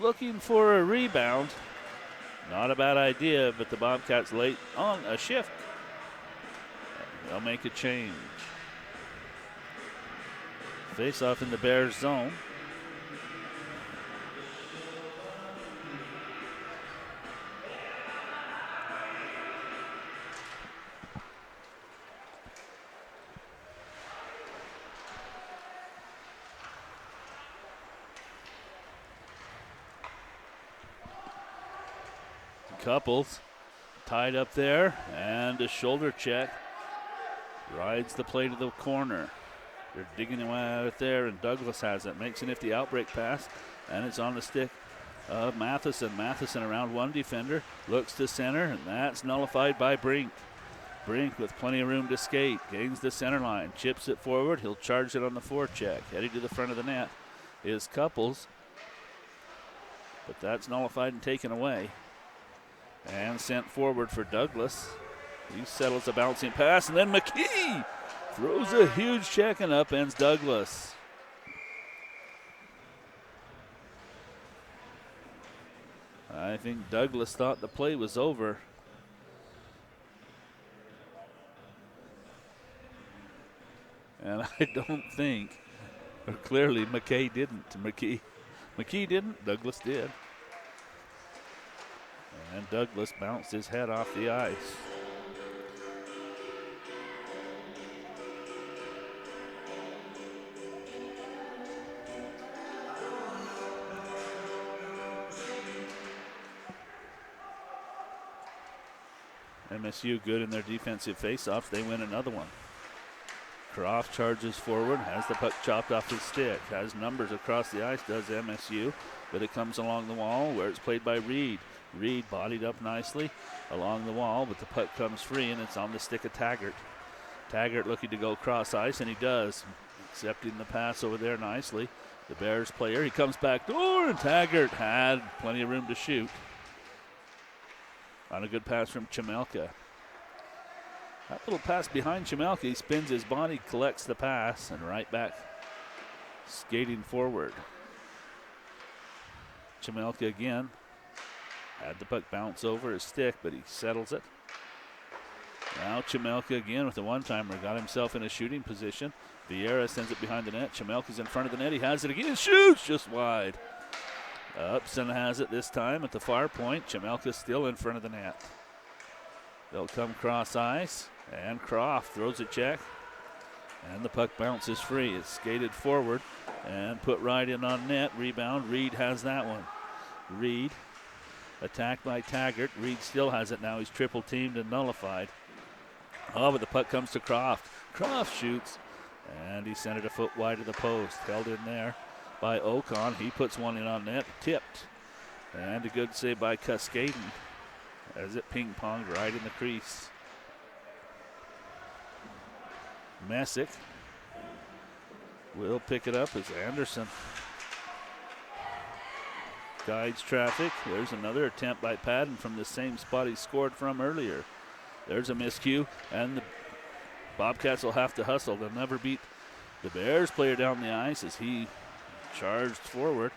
Looking for a rebound. Not a bad idea, but the Bobcats late on a shift. They'll make a change. Face off in the Bears zone. Couples tied up there, and a shoulder check. Rides the play to the corner. They're digging away at it there, and Douglas has it. Makes a nifty outbreak pass, and it's on the stick of Matheson. Matheson around one defender, looks to center, and that's nullified by Brink. Brink with plenty of room to skate, gains the center line, chips it forward. He'll charge it on the forecheck. Heading to the front of the net is Couples, but that's nullified and taken away. And sent forward for Douglas. He settles a bouncing pass, and then McKee throws a huge check, and up ends Douglas. I think Douglas thought the play was over. And I don't think, or clearly McKay didn't. McKee didn't, Douglas did. And Douglas bounced his head off the ice. MSU good in their defensive face-offs. They win another one. Croft charges forward, has the puck chopped off his stick, has numbers across the ice, does MSU, but it comes along the wall where it's played by Reed. Reed bodied up nicely along the wall, but the puck comes free, and it's on the stick of Taggart. Taggart looking to go cross ice, and he does, accepting the pass over there nicely. The Bears player, he comes back door, and Taggart had plenty of room to shoot. On a good pass from Chemelka. That little pass behind Chemelka, he spins his body, collects the pass, and right back skating forward. Chemelka again. Had the puck bounce over his stick, but he settles it. Now Chemelka again with a one-timer. Got himself in a shooting position. Vieira sends it behind the net. Chemelka's in front of the net. He has it again. Shoots just wide. Upson has it this time at the far point. Chemelka's still in front of the net. They'll come cross ice, and Croft throws a check, and the puck bounces free. It's skated forward and put right in on net. Rebound, Reed has that one. Reed, attacked by Taggart. Reed still has it now. He's triple teamed and nullified. Oh, but the puck comes to Croft. Croft shoots, and he sent it a foot wide of the post. Held in there by Ocon. He puts one in on net, tipped. And a good save by Cascaden as it ping-ponged right in the crease. Messick will pick it up as Anderson guides traffic. There's another attempt by Padden from the same spot he scored from earlier. There's a miscue, and the Bobcats will have to hustle. They'll never beat the Bears player down the ice as he charged forward.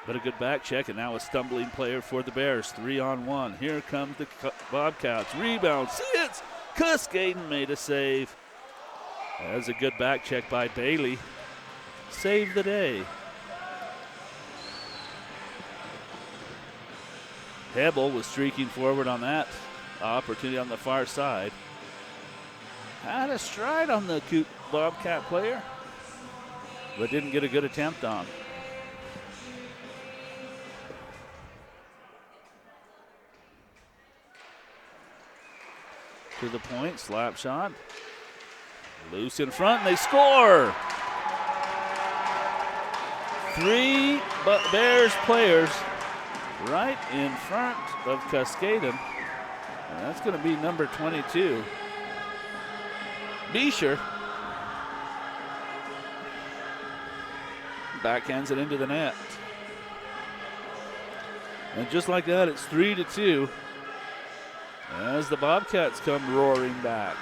But a good back check, and now a stumbling player for the Bears. 3-on-1. Here comes the Bobcats. Rebound. See it. Cascaden made a save. As a good back check by Bailey. Save the day. Hebel was streaking forward on that opportunity on the far side. Had a stride on the Bobcat player, but didn't get a good attempt on. To the point, slap shot. Loose in front, and they score! 3 Bears players right in front of Cascaden. And that's going to be number 22. Beecher backhands it into the net. And just like that, it's 3-2 as the Bobcats come roaring back.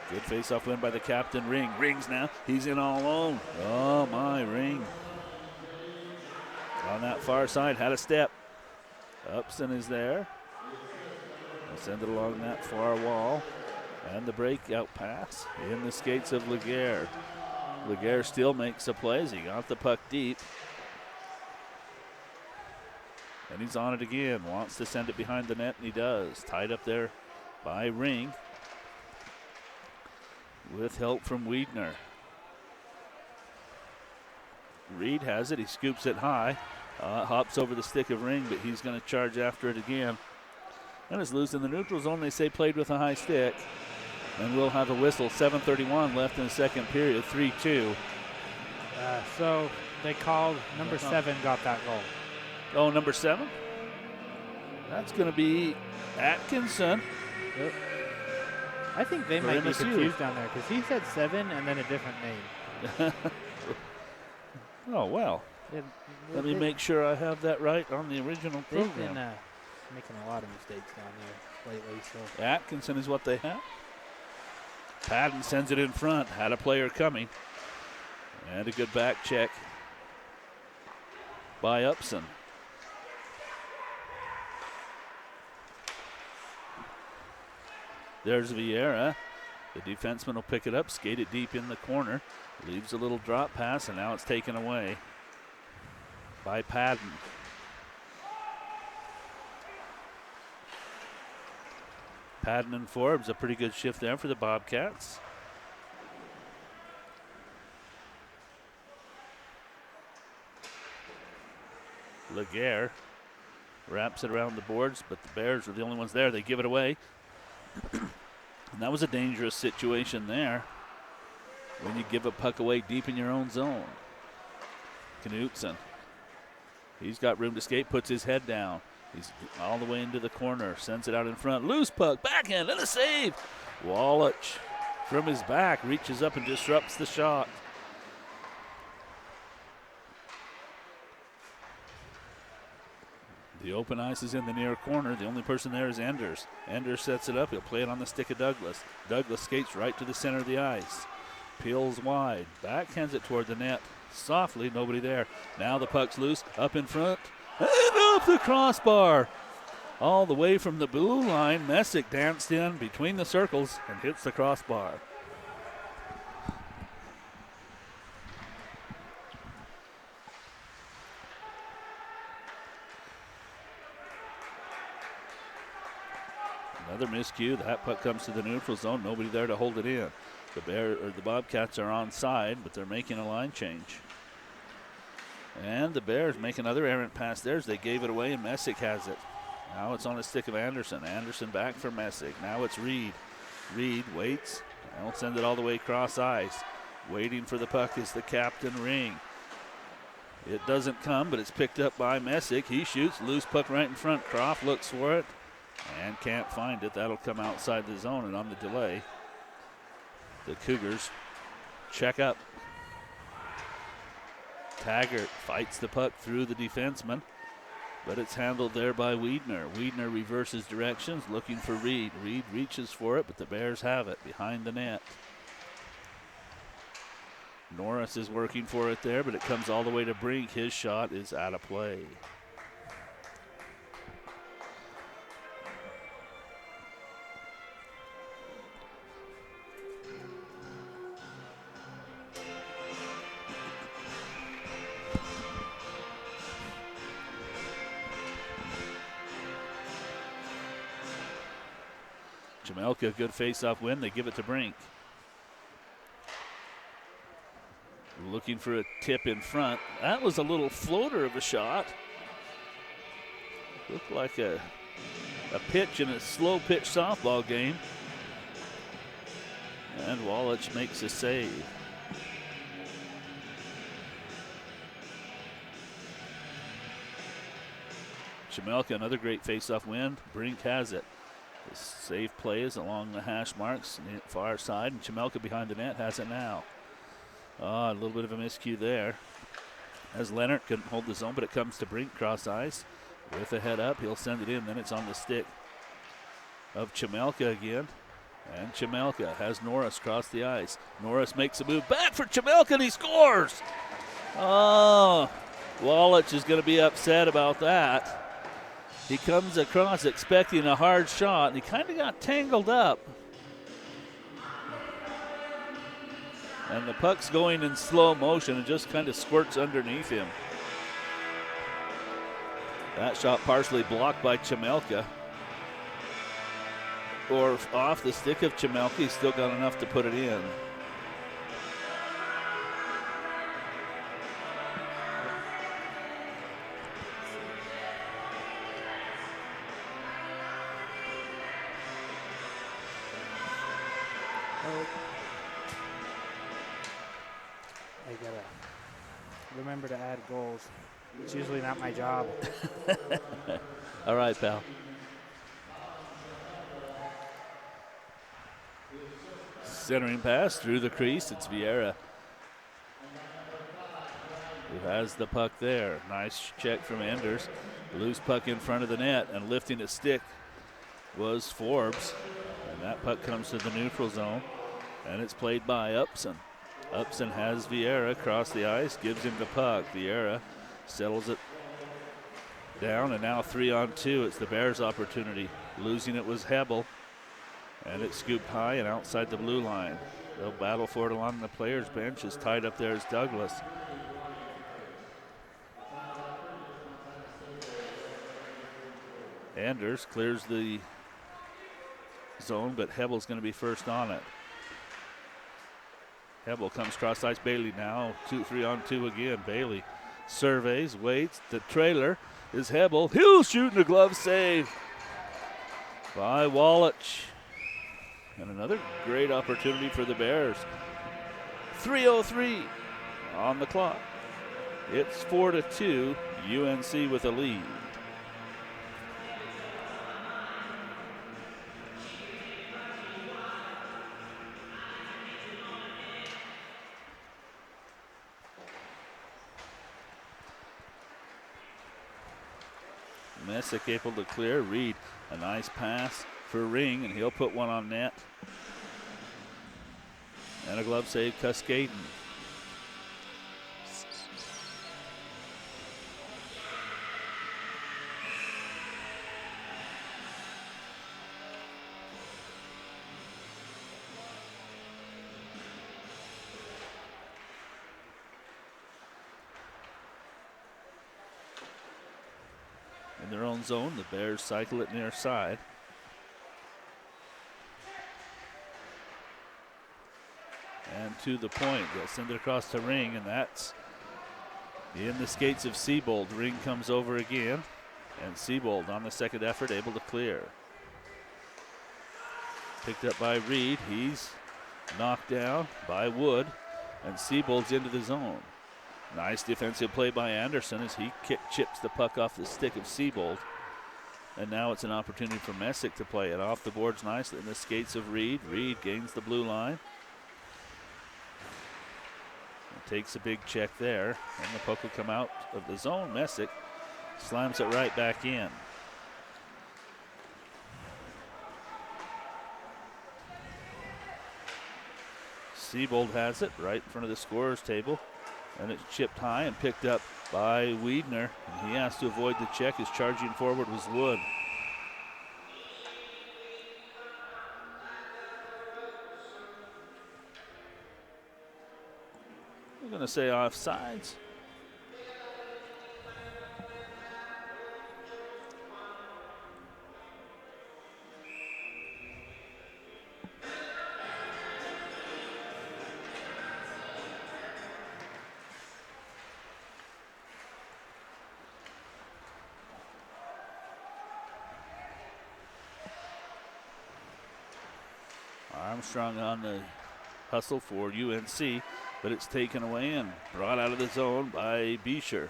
Good face-off win by the captain, Ring. Rings now. He's in all alone. Oh, my, Ring. On that far side, had a step. Upson is there. They'll send it along that far wall. And the breakout pass in the skates of Laguerre. Laguerre still makes a play as he got the puck deep. And he's on it again. Wants to send it behind the net, and he does. Tied up there by Ring with help from Wiedner. Reed has it. He scoops it high. Hops over the stick of Ring, but he's going to charge after it again. And it's loose in the neutral zone. They say played with a high stick. And we'll have a whistle. 7:31 left in the second period. 3-2. So they called number 7 got that goal. Oh, number 7? That's going to be Atkinson. Yep. I think they might be MSU. confused down there because he said 7 and then a different name. Oh, well. Let me make sure I have that right on the original They've program. been making a lot of mistakes down there lately. So Atkinson is what they have. Padden sends it in front. Had a player coming. And a good back check by Upson. There's Vieira. The defenseman will pick it up, skate it deep in the corner. Leaves a little drop pass, and now it's taken away by Padden. Padden and Forbes, a pretty good shift there for the Bobcats. Laguerre wraps it around the boards, but the Bears are the only ones there. They give it away. And that was a dangerous situation there when you give a puck away deep in your own zone. Knutson. He's got room to skate, puts his head down. He's all the way into the corner, sends it out in front. Loose puck, backhand, and a save. Wallach from his back reaches up and disrupts the shot. The open ice is in the near corner. The only person there is Enders. Enders sets it up. He'll play it on the stick of Douglas. Douglas skates right to the center of the ice. Peels wide. Backhands it toward the net. Softly, nobody there. Now the puck's loose. Up in front. And off the crossbar. All the way from the blue line. Messick danced in between the circles and hits the crossbar. miscue. That puck comes to the neutral zone. Nobody there to hold it in. The Bobcats are onside, but they're making a line change. And the Bears make another errant pass there as they gave it away, and Messick has it. Now it's on the stick of Anderson. Anderson back for Messick. Now it's Reed. Reed waits. I'll send it all the way across ice. Waiting for the puck is the captain, Ring. It doesn't come, but it's picked up by Messick. He shoots. Loose puck right in front. Croft looks for it and can't find it. That'll come outside the zone, and on the delay, the Cougars check up. Taggart fights the puck through the defenseman, but it's handled there by Wiedner. Wiedner reverses directions, looking for Reed. Reed reaches for it, but the Bears have it behind the net. Norris is working for it there, but it comes all the way to Brink. His shot is out of play. Jamelka, good face-off win. They give it to Brink. Looking for a tip in front. That was a little floater of a shot. Looked like a pitch in a slow pitch softball game. And Wallach makes a save. Jamelka, another great face-off win. Brink has it. The save play is along the hash marks, far side, and Jamelka behind the net has it now. A little bit of a miscue there, as Leonard couldn't hold the zone, but it comes to Brink cross ice. With a head up, he'll send it in, then it's on the stick of Jamelka again. And Jamelka has Norris cross the ice. Norris makes a move back for Jamelka, and he scores! Oh, Wallach is going to be upset about that. He comes across expecting a hard shot, and he kind of got tangled up. And the puck's going in slow motion and just kind of squirts underneath him. That shot partially blocked by Jamelka. Or off the stick of Jamelka, he's still got enough to put it in. I gotta remember to add goals. It's usually not my job. All right, pal. Centering pass through the crease. It's Vieira who has the puck there. Nice check from Anders. Loose puck in front of the net, and lifting a stick was Forbes. And that puck comes to the neutral zone, and it's played by Upson. Upson has Vieira across the ice, gives him the puck. Vieira settles it down, and now 3-on-2. It's the Bears' opportunity. Losing it was Hebel, and it's scooped high and outside the blue line. They'll battle for it along the players' bench. Is tied up there as Douglas. Anders clears the zone, but Hebel's going to be first on it. Hebel comes cross ice. Bailey now 3-on-2 again. Bailey surveys, waits. The trailer is Hebel. He'll shoot in a glove save by Wallach. And another great opportunity for the Bears. 3:03 on the clock. It's 4-2. UNC with a lead. Messick able to clear. Reed, a nice pass for Ring, and he'll put one on net. And a glove save, Cascaden. In their own zone, the Bears cycle it near side. down to the point. They'll send it across to Ring, and that's in the skates of Siebold. Ring comes over again, and Siebold on the second effort able to clear. Picked up by Reed. He's knocked down by Wood, and Siebold's into the zone. Nice defensive play by Anderson as he chips the puck off the stick of Siebold. And now it's an opportunity for Messick to play it off the boards nicely in the skates of Reed. Reed gains the blue line. And takes a big check there, and the puck will come out of the zone. Messick slams it right back in. Siebold has it right in front of the scorer's table, and it's chipped high and picked up by Wiedner. And he has to avoid the check as charging forward was Wood. We're going to say offsides. Armstrong on the hustle for UNC, but it's taken away and brought out of the zone by Beecher.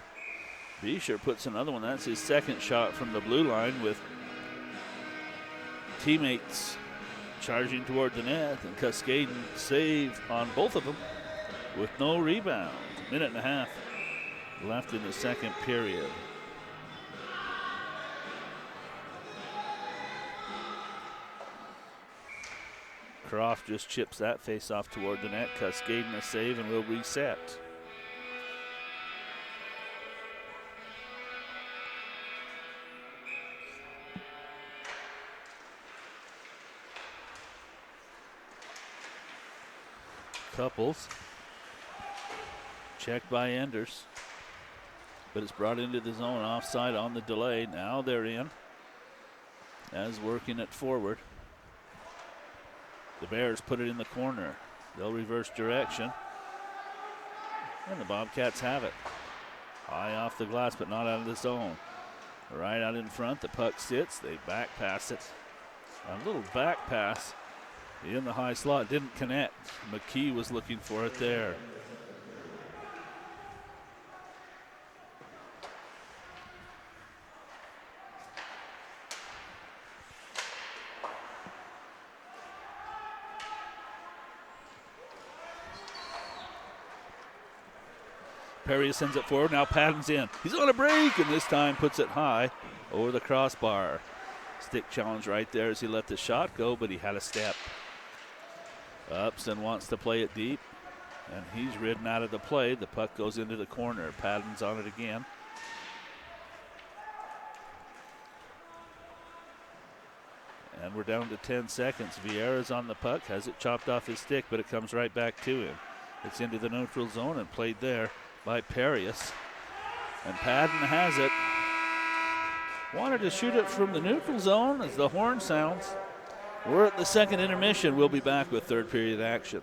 Beecher puts another one. That's his second shot from the blue line, with teammates charging toward the net, and Cascaden saved on both of them with no rebound. Minute and a half left in the second period. Croft just chips that face off toward the net. Cascaden a save and will reset. Couples. Checked by Enders. But it's brought into the zone, offside on the delay. Now they're in. As working it forward. The Bears put it in the corner. They'll reverse direction. And the Bobcats have it. High off the glass, but not out of the zone. Right out in front, the puck sits. They back pass it. A little back pass in the high slot. Didn't connect. McKee was looking for it there. Perry sends it forward. Now Patton's in. He's on a break, and this time puts it high over the crossbar. Stick challenge right there as he let the shot go, but he had a step. Upson wants to play it deep, and he's ridden out of the play. The puck goes into the corner. Patton's on it again. And we're down to 10 seconds. Vieira's on the puck, has it chopped off his stick, but it comes right back to him. It's into the neutral zone and played there by Perius. And Patton has it. Wanted to shoot it from the neutral zone as the horn sounds. We're at the second intermission. We'll be back with third period action.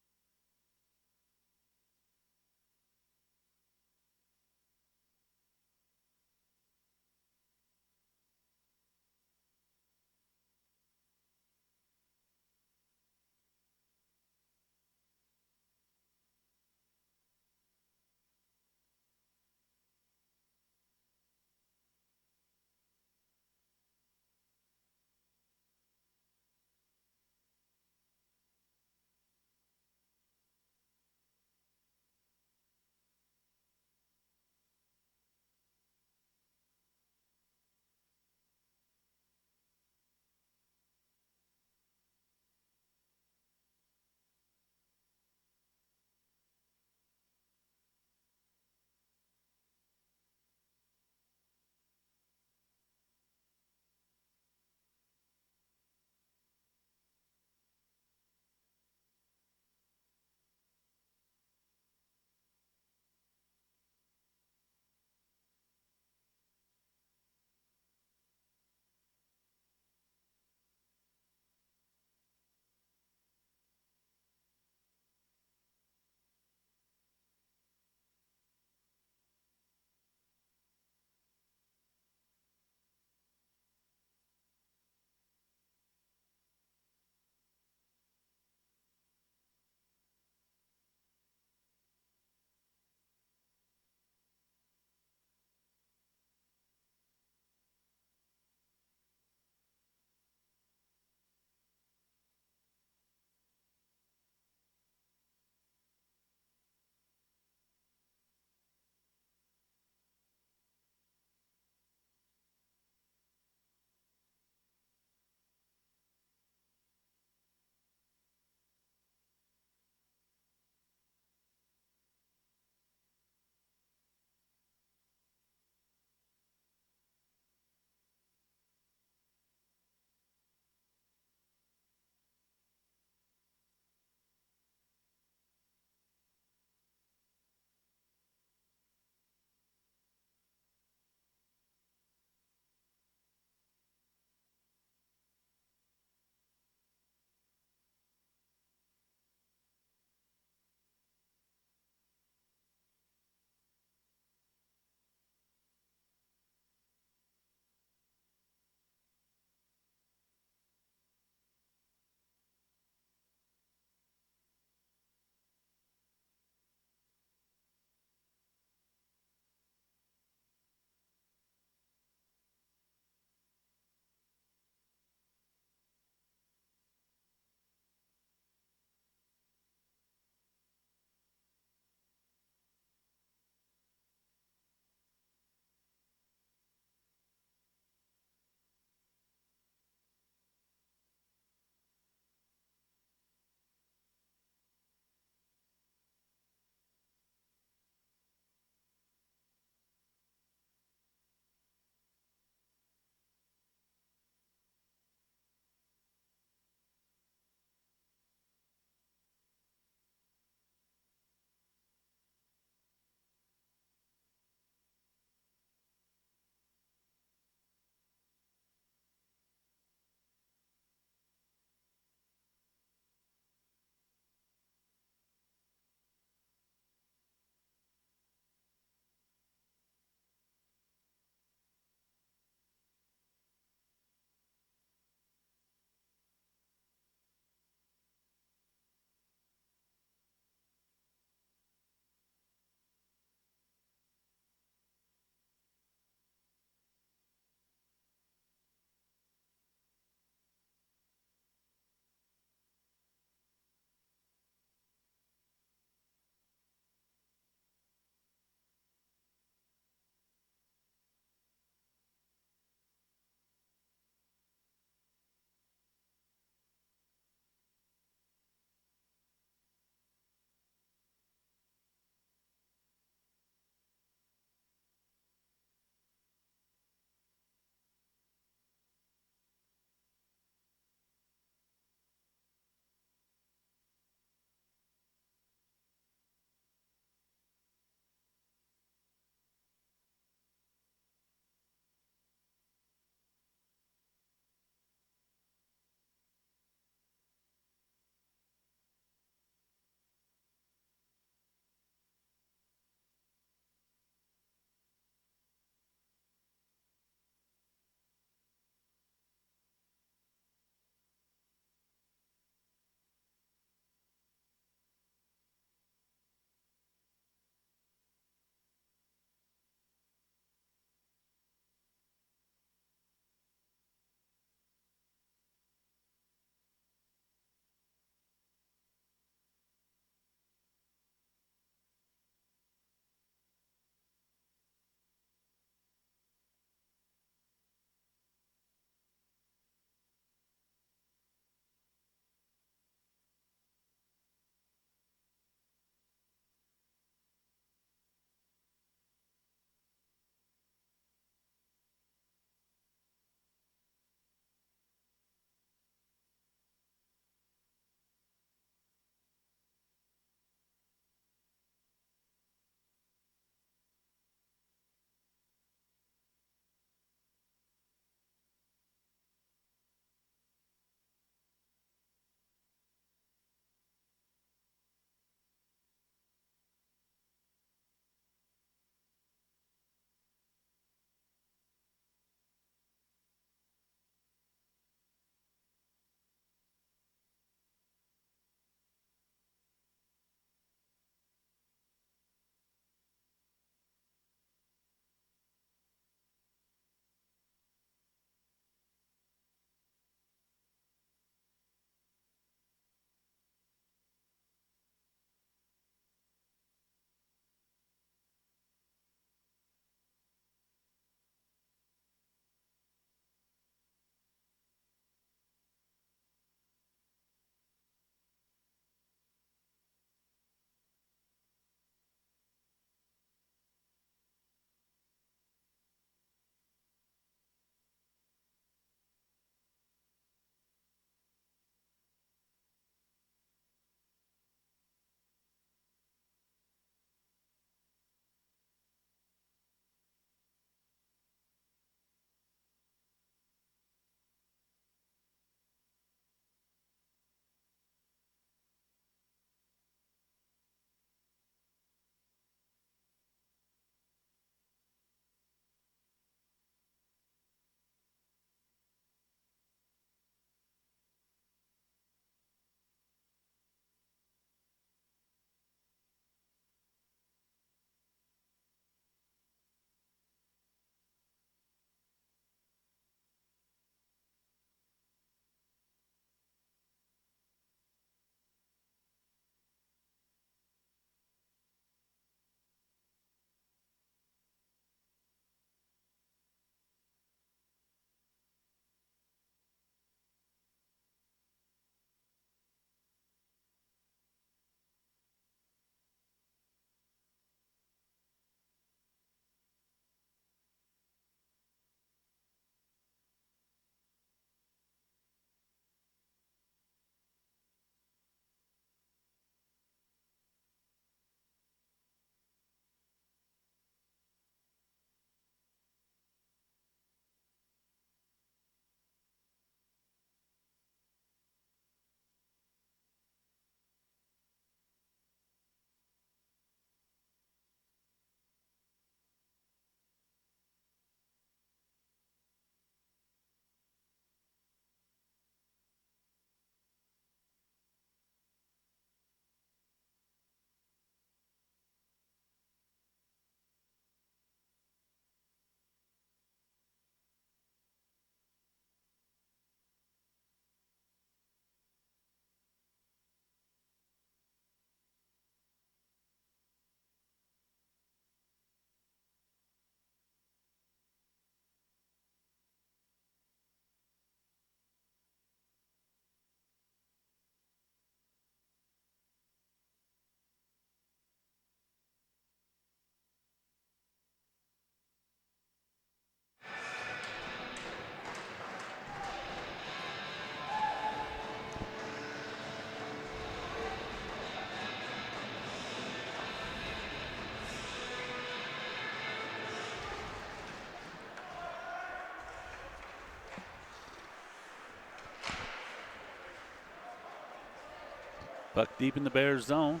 Puck deep in the Bears zone.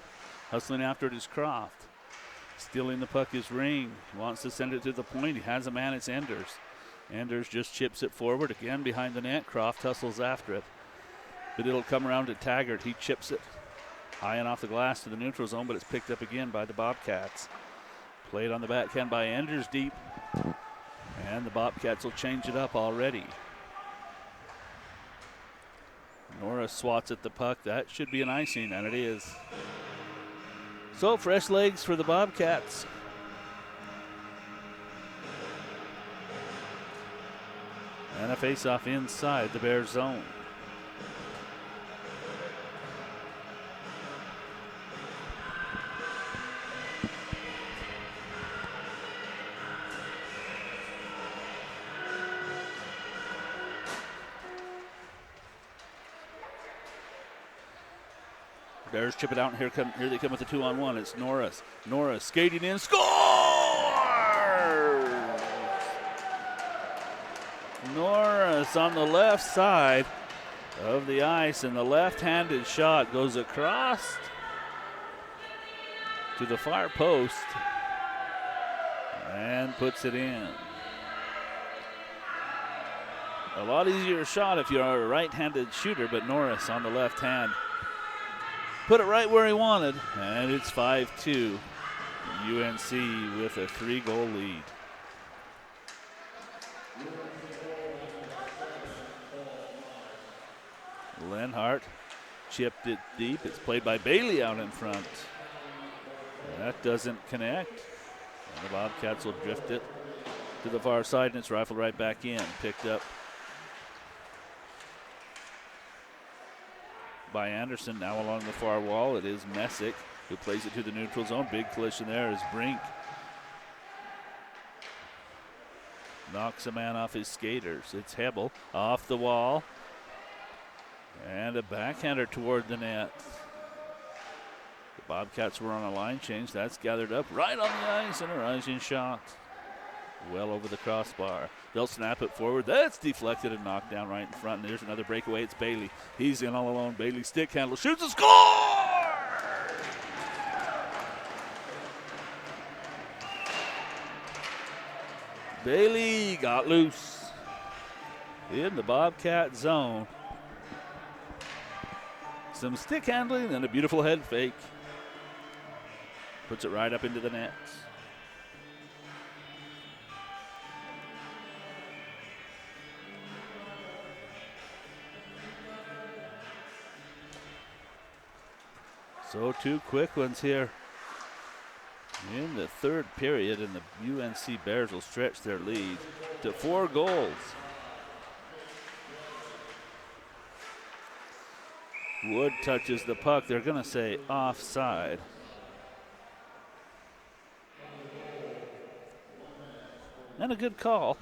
Hustling after it is Croft. Stealing the puck is Ring. Wants to send it to the point. He has a man. It's Enders. Enders just chips it forward. Again behind the net. Croft hustles after it. But it'll come around to Taggart. He chips it high and off the glass to the neutral zone, but it's picked up again by the Bobcats. Played on the backhand by Enders deep. And the Bobcats will change it up already. Norris swats at the puck. That should be an icing, and it is. So fresh legs for the Bobcats. And a face-off inside the Bears zone. Bears chip it out, and here they come with the 2-on-1. It's Norris. Norris skating in, scores! Norris on the left side of the ice, and the left-handed shot goes across to the far post and puts it in. A lot easier shot if you're a right-handed shooter, but Norris on the left hand put it right where he wanted, and it's 5-2. UNC with a 3-goal lead. Lenhart chipped it deep. It's played by Bailey out in front. That doesn't connect. And the Bobcats will drift it to the far side, and it's rifled right back in. Picked up by Anderson. Now along the far wall, it is Messick who plays it to the neutral zone. Big collision there is Brink. Knocks a man off his skaters. It's Hebel off the wall. And a backhander toward the net. The Bobcats were on a line change. That's gathered up right on the ice, and a rising shot. Well over the crossbar. They'll snap it forward. That's deflected and knocked down right in front. And there's another breakaway. It's Bailey. He's in all alone. Bailey stick handle. Shoots a score! Bailey got loose in the Bobcat zone. Some stick handling and a beautiful head fake. Puts it right up into the net. So 2 quick ones here in the third period, and the UNC Bears will stretch their lead to 4 goals. Wood touches the puck. They're going to say offside. And a good call.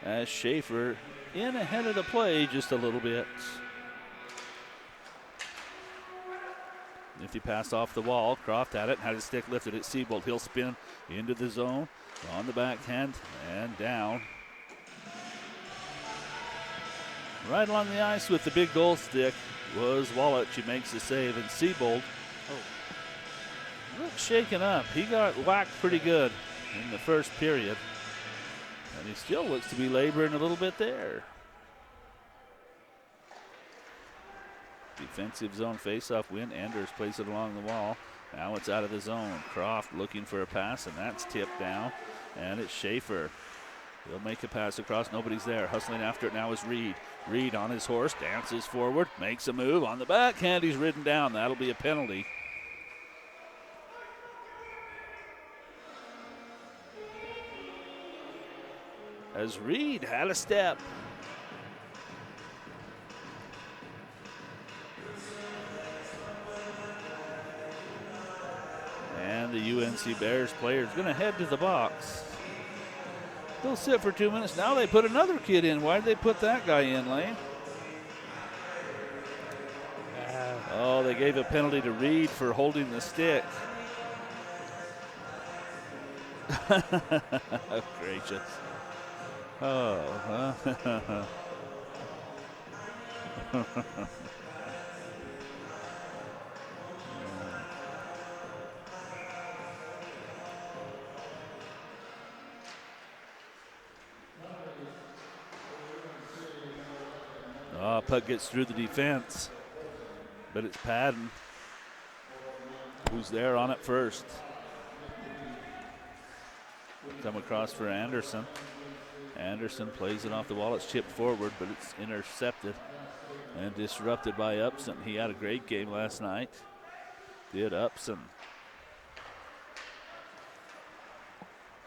As Schaefer in ahead of the play just a little bit. Nifty pass off the wall. Croft had it, had his stick lifted at Siebold. He'll spin into the zone on the backhand and down. Right along the ice with the big goal stick was Wallach. He makes the save, and Siebold looks shaken up. He got whacked pretty good in the first period, and he still looks to be laboring a little bit there. Defensive zone faceoff win. Enders plays it along the wall. Now it's out of the zone. Croft looking for a pass, and that's tipped down, and it's Schaefer. He'll make a pass across. Nobody's there. Hustling after it now is Reed. Reed on his horse, dances forward, makes a move. On the backhand, he's ridden down. That'll be a penalty. As Reed had a step. And the UNC Bears player is going to head to the box. They'll sit for 2 minutes. Now they put another kid in. Why did they put that guy in, Lane? Oh, they gave a penalty to Reed for holding the stick. Gracious. Oh. Puck gets through the defense, but it's Padden who's there on it first. Come across for Anderson. Anderson plays it off the wall. It's chipped forward, but it's intercepted and disrupted by Upson. He had a great game last night. Did Upson.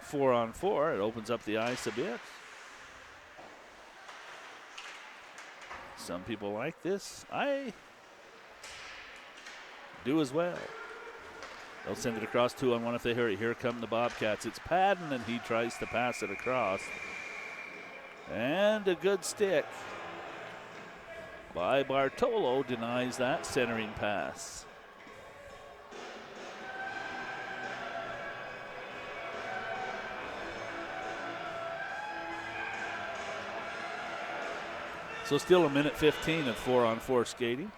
4-on-4. It opens up the ice a bit. Some people like this. I do as well. They'll send it across 2-on-1 if they hurry. Here come the Bobcats. It's Padden, and he tries to pass it across. And a good stick by Bartolo denies that centering pass. So still a minute 15 of 4-on-4 skating.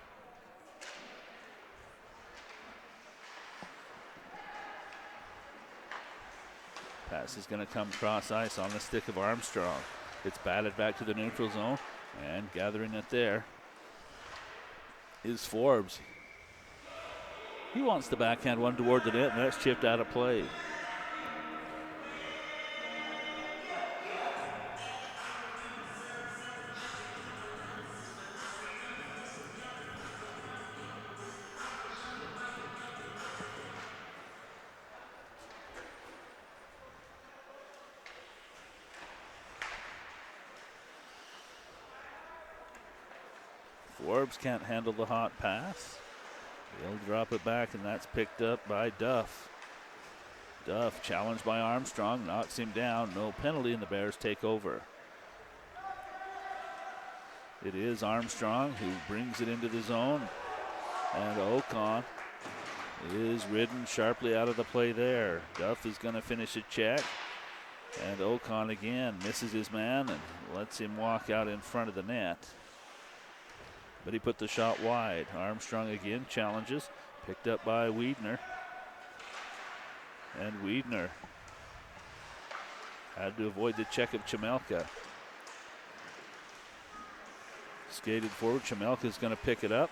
Pass is going to come cross ice on the stick of Armstrong. It's batted back to the neutral zone, and gathering it there is Forbes. He wants the backhand one toward the net, and that's chipped out of play. Forbes can't handle the hot pass. He'll drop it back, and that's picked up by Duff. Duff challenged by Armstrong, knocks him down. No penalty, and the Bears take over. It is Armstrong who brings it into the zone, and Ocon is ridden sharply out of the play there. Duff is going to finish a check, and Ocon again misses his man and lets him walk out in front of the net. But he put the shot wide. Armstrong again challenges, picked up by Wiedner. And Wiedner had to avoid the check of Chemelka. Skated forward, Chemelka's going to pick it up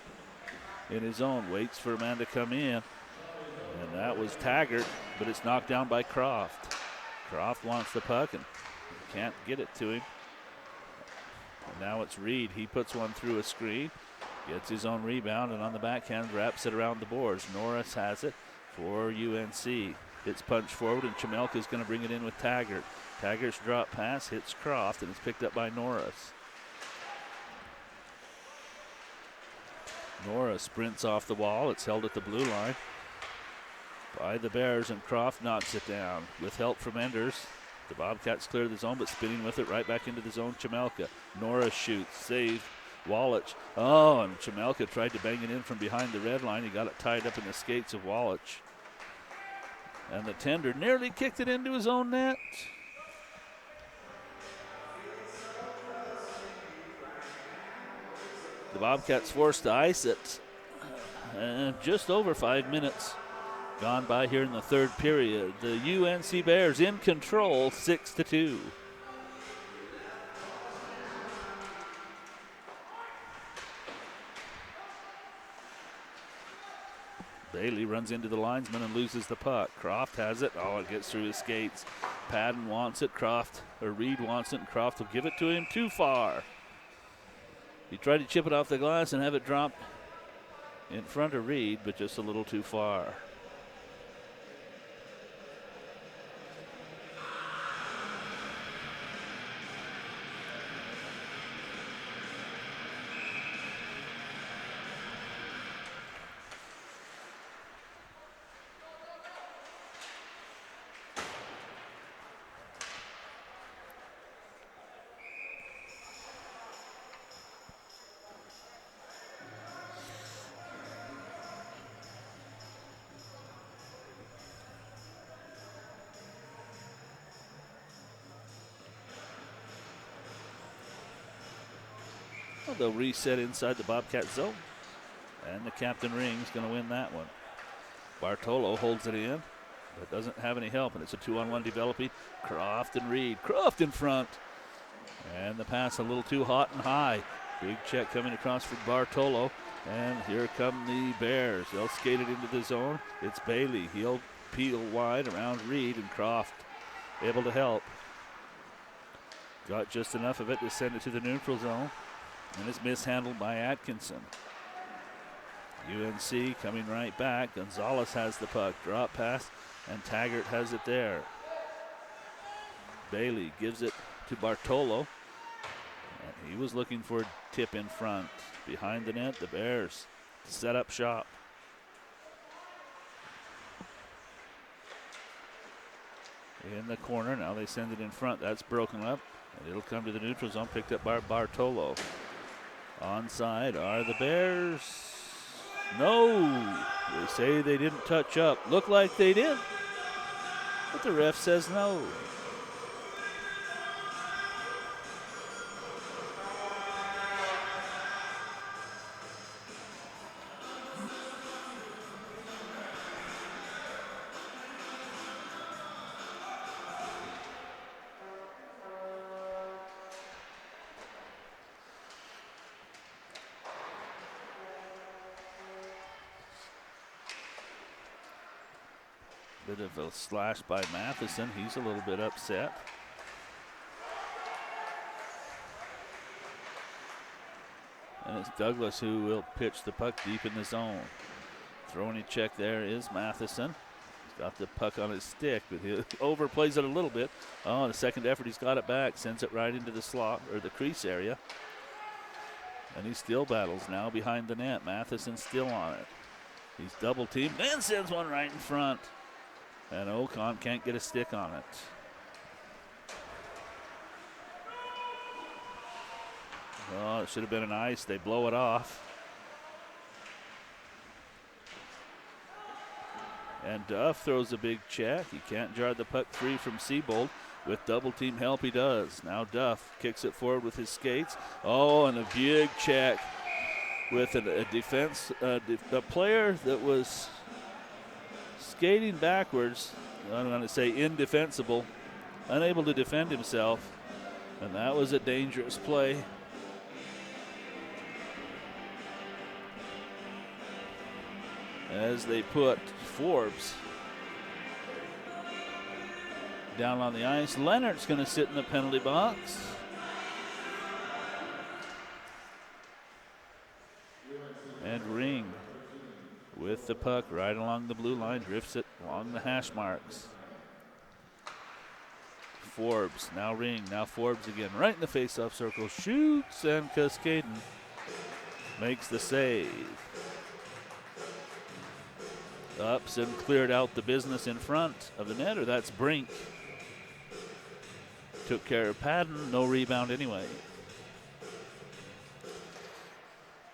in his own, waits for a man to come in. And that was Taggart, but it's knocked down by Croft. Croft wants the puck and can't get it to him. And now it's Reed. He puts one through a screen, gets his own rebound, and on the backhand wraps it around the boards. Norris has it for UNC. It's punched forward, and Chemelka's going to bring it in with Taggart. Taggart's drop pass hits Croft, and it's picked up by Norris. Norris sprints off the wall. It's held at the blue line by the Bears, and Croft knocks it down with help from Enders. The Bobcats clear the zone, but spinning with it right back into the zone, Chemelka. Norris shoots, save, Wallach. Oh, and Chemelka tried to bang it in from behind the red line. He got it tied up in the skates of Wallach. And the tender nearly kicked it into his own net. The Bobcats forced to ice it. Just over 5 minutes gone by here in the third period. The UNC Bears in control, 6-2. Bailey runs into the linesman and loses the puck. Croft has it. Oh, it gets through his skates. Padden wants it. Reed wants it, and Croft will give it to him too far. He tried to chip it off the glass and have it drop in front of Reed, but just a little too far. Well, they'll reset inside the Bobcat zone. And the Captain Ring's going to win that one. Bartolo holds it in, but doesn't have any help, and it's a 2-on-1 developing. Croft and Reed. Croft in front. And the pass a little too hot and high. Big check coming across for Bartolo. And here come the Bears. They'll skate it into the zone. It's Bailey. He'll peel wide around Reed, and Croft able to help. Got just enough of it to send it to the neutral zone. And it's mishandled by Atkinson. UNC coming right back. Gonzalez has the puck. Drop pass, and Taggart has it there. Bailey gives it to Bartolo. And he was looking for a tip in front. Behind the net, the Bears set up shop. In the corner, now they send it in front. That's broken up, and it'll come to the neutral zone, picked up by Bartolo. Onside are the Bears. No, they say they didn't touch up. Looked like they did, but the ref says no. Bit of a slash by Matheson. He's a little bit upset. And it's Douglas who will pitch the puck deep in the zone. Throwing a check there is Matheson. He's got the puck on his stick, but he overplays it a little bit. Oh, the second effort, he's got it back. Sends it right into the slot, or the crease area. And he still battles now behind the net. Matheson still on it. He's double teamed, then sends one right in front. And Ocon can't get a stick on it. Oh, it should have been an ice. They blow it off. And Duff throws a big check. He can't jar the puck free from Siebold. With double team help, he does. Now Duff kicks it forward with his skates. Oh, and a big check with a defense, a player that was skating backwards. I'm going to say indefensible, unable to defend himself, and that was a dangerous play. As they put Forbes down on the ice. Leonard's going to sit in the penalty box. And Ring with the puck right along the blue line, drifts it along the hash marks. Forbes, now Ring, now Forbes again, right in the face-off circle, shoots, and Cascaden makes the save. Ups and cleared out the business in front of the netter. That's Brink. Took care of Padden, no rebound anyway.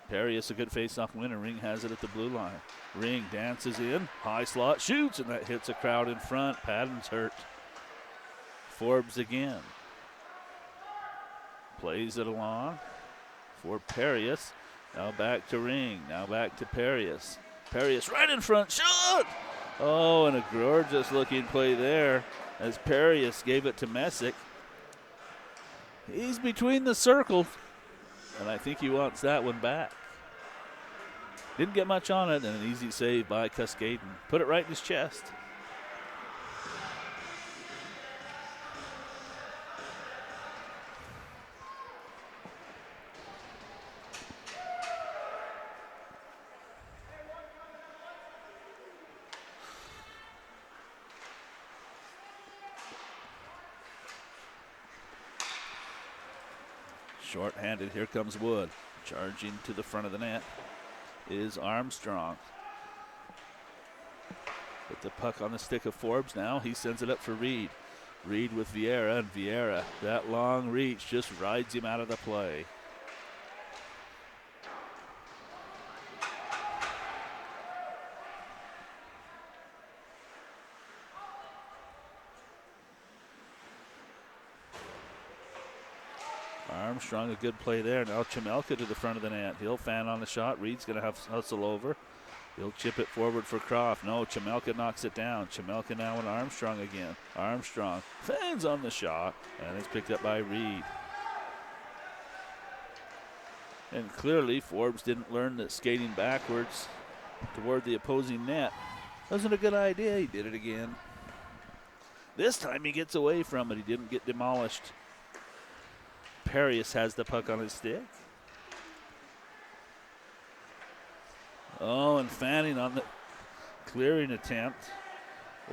Perius, a good face-off winner. Ring has it at the blue line. Ring dances in, high slot, shoots, and that hits a crowd in front. Padden's hurt. Forbes again. Plays it along for Perius. Now back to Ring, now back to Perius. Perius right in front, shot! Oh, and a gorgeous looking play there as Perius gave it to Messick. He's between the circles, and I think he wants that one back. Didn't get much on it, and an easy save by Cascaden. Put it right in his chest. Short-handed, here comes Wood. Charging to the front of the net is Armstrong. Put the puck on the stick of Forbes now. He sends it up for Reed. Reed with Vieira, and Vieira, that long reach just rides him out of the play. Armstrong, a good play there. Now Chamelka to the front of the net. He'll fan on the shot. Reed's going to have hustle over. He'll chip it forward for Croft. No, Chamelka knocks it down. Chamelka now and Armstrong again. Armstrong fans on the shot, and it's picked up by Reed. And clearly, Forbes didn't learn that skating backwards toward the opposing net wasn't a good idea. He did it again. This time he gets away from it. He didn't get demolished. Perius has the puck on his stick. Oh, and fanning on the clearing attempt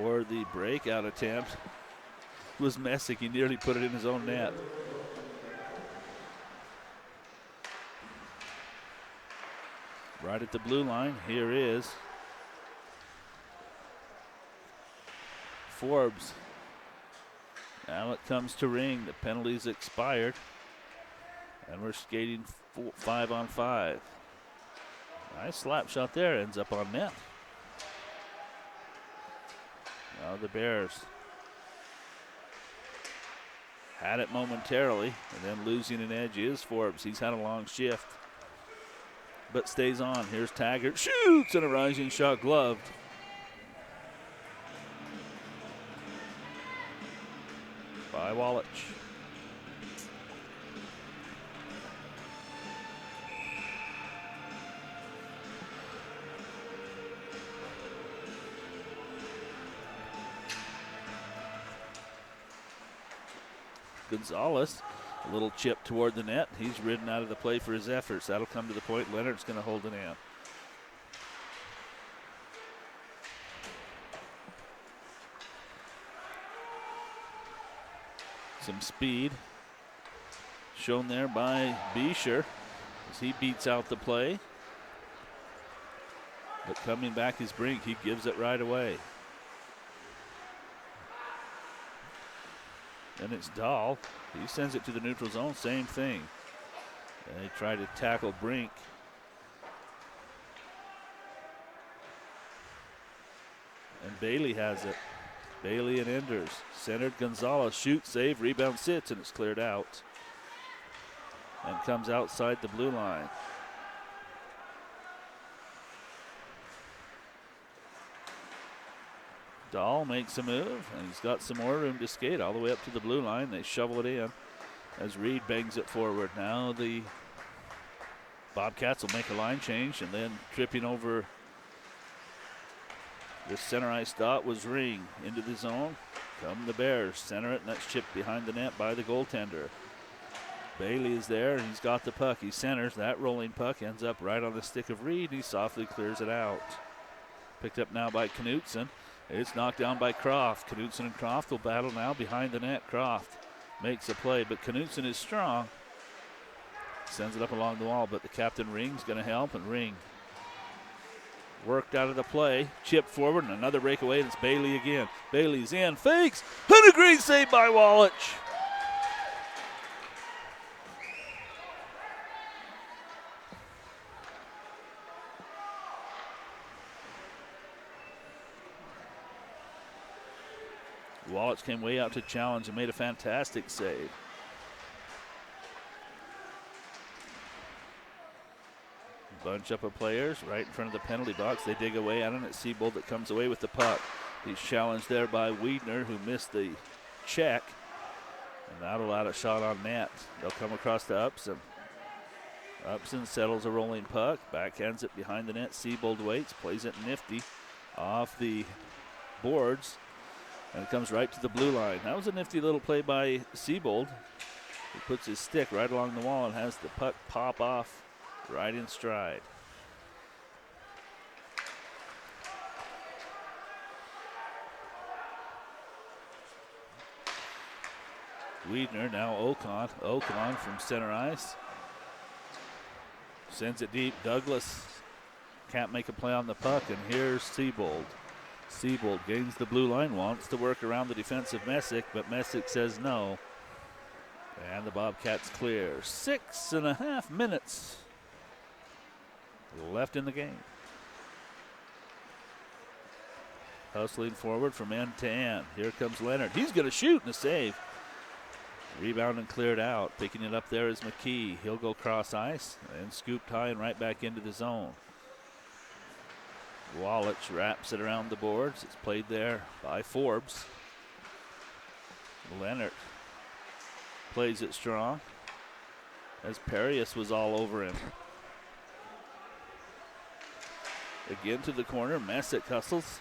or the breakout attempt was Messick. He nearly put it in his own net. Right at the blue line, here is Forbes. Now it comes to Ring. The penalty's expired. And we're skating 5-on-5. Nice slap shot there. Ends up on net. Now the Bears had it momentarily, and then losing an edge is Forbes. He's had a long shift, but stays on. Here's Taggart. Shoots, and a rising shot gloved. By Wallach. Gonzalez, a little chip toward the net. He's ridden out of the play for his efforts. That'll come to the point. Leonard's going to hold it in. Some speed shown there by Beecher as he beats out the play. But coming back is Brink. He gives it right away. And it's Dahl. He sends it to the neutral zone. Same thing. And they try to tackle Brink. And Bailey has it. Bailey and Enders. Centered. Gonzalez shoots, save, rebound, sits, and it's cleared out. And comes outside the blue line. Dahl makes a move, and he's got some more room to skate all the way up to the blue line. They shovel it in as Reed bangs it forward. Now the Bobcats will make a line change, and then tripping over the center ice dot was Ring. Into the zone come the Bears. Center it, and that's chipped behind the net by the goaltender. Bailey is there. He's got the puck. He centers. That rolling puck ends up right on the stick of Reed. He softly clears it out. Picked up now by Knutson. It's knocked down by Croft. Knutson and Croft will battle now behind the net. Croft makes a play, but Knutson is strong. Sends it up along the wall, but the captain Ring's going to help, and Ring worked out of the play. Chip forward, and another breakaway, and it's Bailey again. Bailey's in, fakes, and a great save by Wallach. Wallach came way out to challenge and made a fantastic save. Bunch up of players right in front of the penalty box. They dig away at him. It's Siebold that comes away with the puck. He's challenged there by Wiedner, who missed the check. And that'll out a shot on net. They'll come across to Upson. Upson settles a rolling puck. Backhands it behind the net. Siebold waits, plays it nifty off the boards. And it comes right to the blue line. That was a nifty little play by Siebold. He puts his stick right along the wall and has the puck pop off right in stride. Wiedner, now Ocon. Ocon from center ice. Sends it deep. Douglas can't make a play on the puck, and here's Siebold. Siebold gains the blue line, wants to work around the defensive Messick, but Messick says no. And the Bobcats clear. 6.5 minutes left in the game. Hustling forward from end to end. Here comes Leonard. He's going to shoot and a save. Rebound and cleared out. Picking it up there is McKee. He'll go cross ice and scooped high and right back into the zone. Wallach wraps it around the boards. It's played there by Forbes. Leonard plays it strong as Perius was all over him. Again to the corner. Messick hustles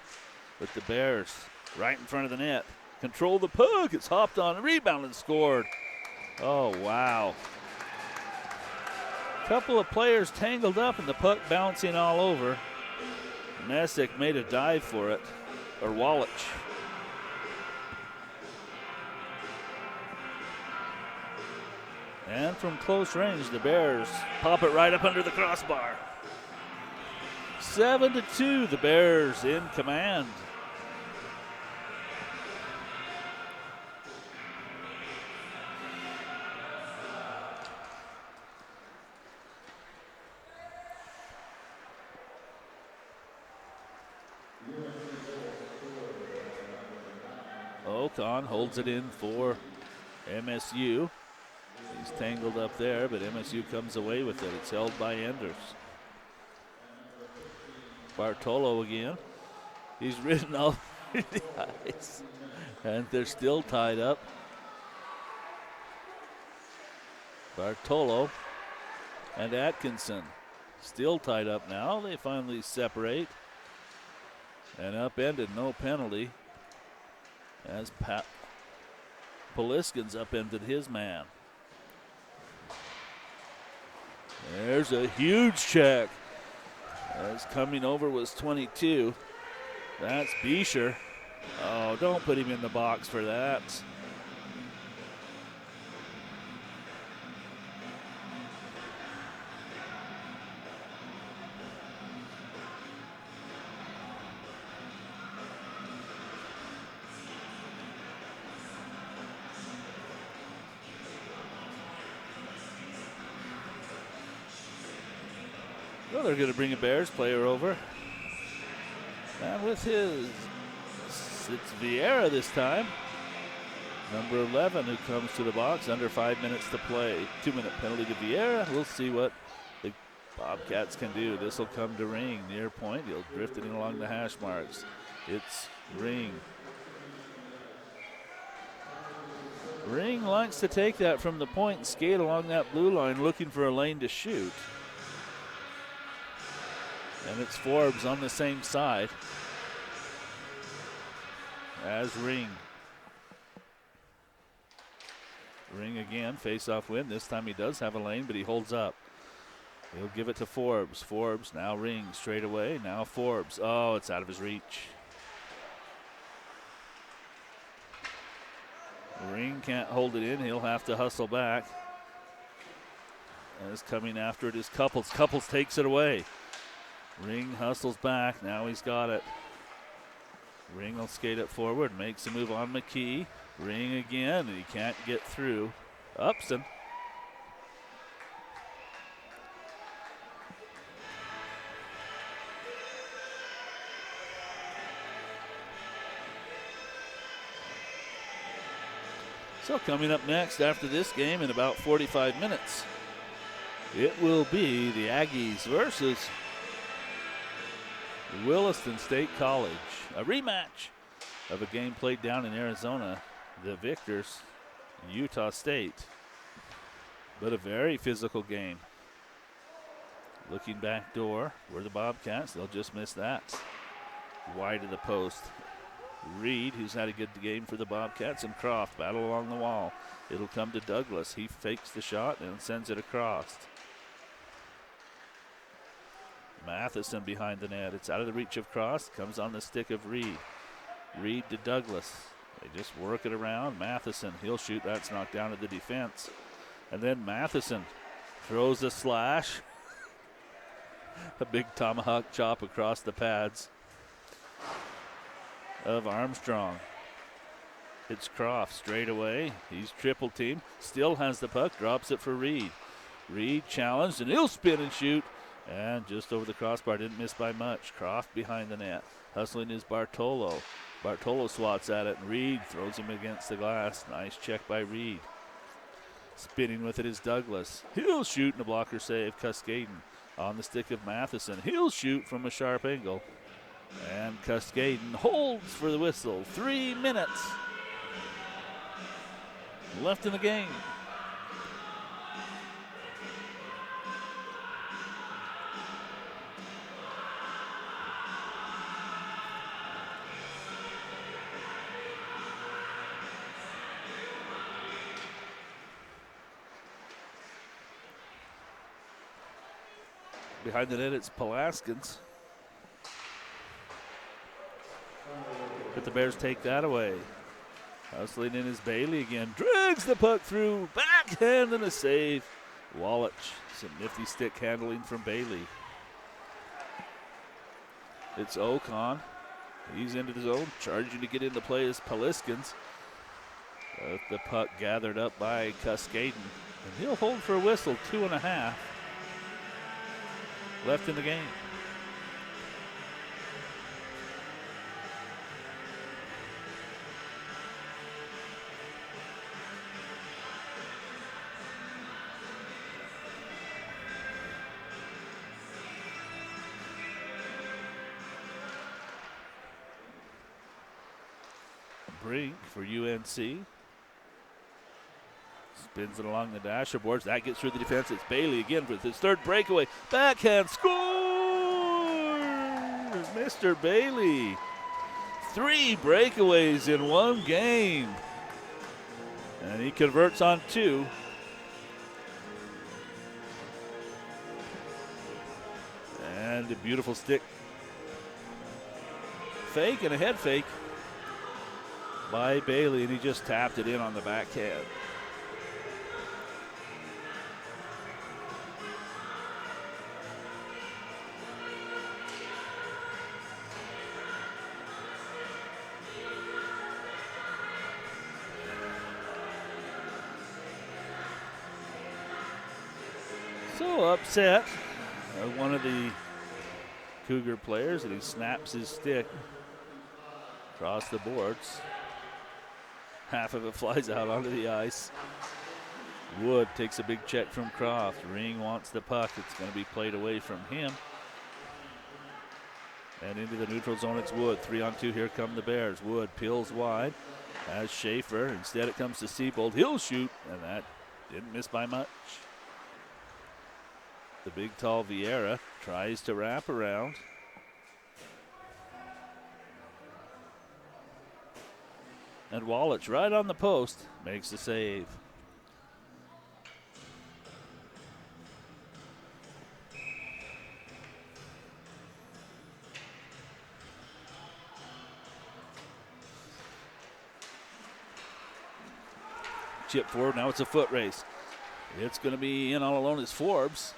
with the Bears right in front of the net. Control the puck. It's hopped on. Rebound and scored. Oh, wow. Couple of players tangled up and the puck bouncing all over. Messick made a dive for it, or Wallach. And from close range, the Bears pop it right up under the crossbar. 7-2, the Bears in command. Ocon holds it in for MSU. He's tangled up there, but MSU comes away with it. It's held by Enders. Bartolo again. He's ridden all over the ice. And they're still tied up. Bartolo and Atkinson still tied up now. They finally separate. And upended, no penalty. As Poliskin's upended his man. There's a huge check. As coming over was 22. That's Beecher. Oh, don't put him in the box for that. Well, they're going to bring a Bears player over. And with it's Vieira this time. Number 11 who comes to the box, under 5 minutes to play. 2-minute penalty to Vieira. We'll see what the Bobcats can do. This will come to Ring near point. He'll drift it in along the hash marks. It's Ring. Ring likes to take that from the point and skate along that blue line looking for a lane to shoot. And it's Forbes on the same side as Ring. Ring again, face-off win. This time he does have a lane, but he holds up. He'll give it to Forbes. Forbes, now Ring straight away. Now Forbes. Oh, it's out of his reach. Ring can't hold it in. He'll have to hustle back. As coming after it is Couples. Couples takes it away. Ring hustles back. Now he's got it. Ring will skate it forward. Makes a move on McKee. Ring again, and he can't get through. Upson. So coming up next after this game in about 45 minutes, it will be the Aggies versus Williston State College. A rematch of a game played down in Arizona. The victors, Utah State. But a very physical game. Looking back door were the Bobcats. They'll just miss that. Wide of the post. Reed, who's had a good game for the Bobcats, and Croft battle along the wall. It'll come to Douglas. He fakes the shot and sends it across. Matheson behind the net. It's out of the reach of Cross. Comes on the stick of Reed. Reed to Douglas. They just work it around. Matheson, he'll shoot. That's knocked down to the defense. And then Matheson throws a slash. A big tomahawk chop across the pads of Armstrong. It's Croft straight away. He's triple teamed. Still has the puck. Drops it for Reed. Reed challenged, and he'll spin and shoot. And just over the crossbar, didn't miss by much. Croft behind the net. Hustling is Bartolo. Bartolo swats at it, and Reed throws him against the glass. Nice check by Reed. Spinning with it is Douglas. He'll shoot and a blocker save. Cascaden on the stick of Matheson. He'll shoot from a sharp angle. And Cascaden holds for the whistle. 3 minutes left in the game. Behind the net, it's Pulaskins. But the Bears take that away. Hustling in is Bailey again. Drags the puck through. Backhand and a save. Wallach. Some nifty stick handling from Bailey. It's Ocon. He's into the zone. Charging to get into play is Pulaskins. The puck gathered up by Cascaden. And he'll hold for a whistle. 2.5 left in the game. Brink for UNC. Spins it along the dasher boards. That gets through the defense. It's Bailey again with his third breakaway. Backhand score! Mr. Bailey. 3 breakaways in 1 game. And he converts on 2. And a beautiful stick fake and a head fake by Bailey, and he just tapped it in on the backhand. So upset, one of the Cougar players, and he snaps his stick across the boards. Half of it flies out onto the ice. Wood takes a big check from Croft. Ring wants the puck. It's going to be played away from him. And into the neutral zone, it's Wood. 3-on-2, here come the Bears. Wood peels wide as Schaefer. Instead it comes to Siebold. He'll shoot, and that didn't miss by much. The big tall Vieira tries to wrap around. And Wallach right on the post makes the save. Chip forward, now it's a foot race. It's going to be in all alone is Forbes.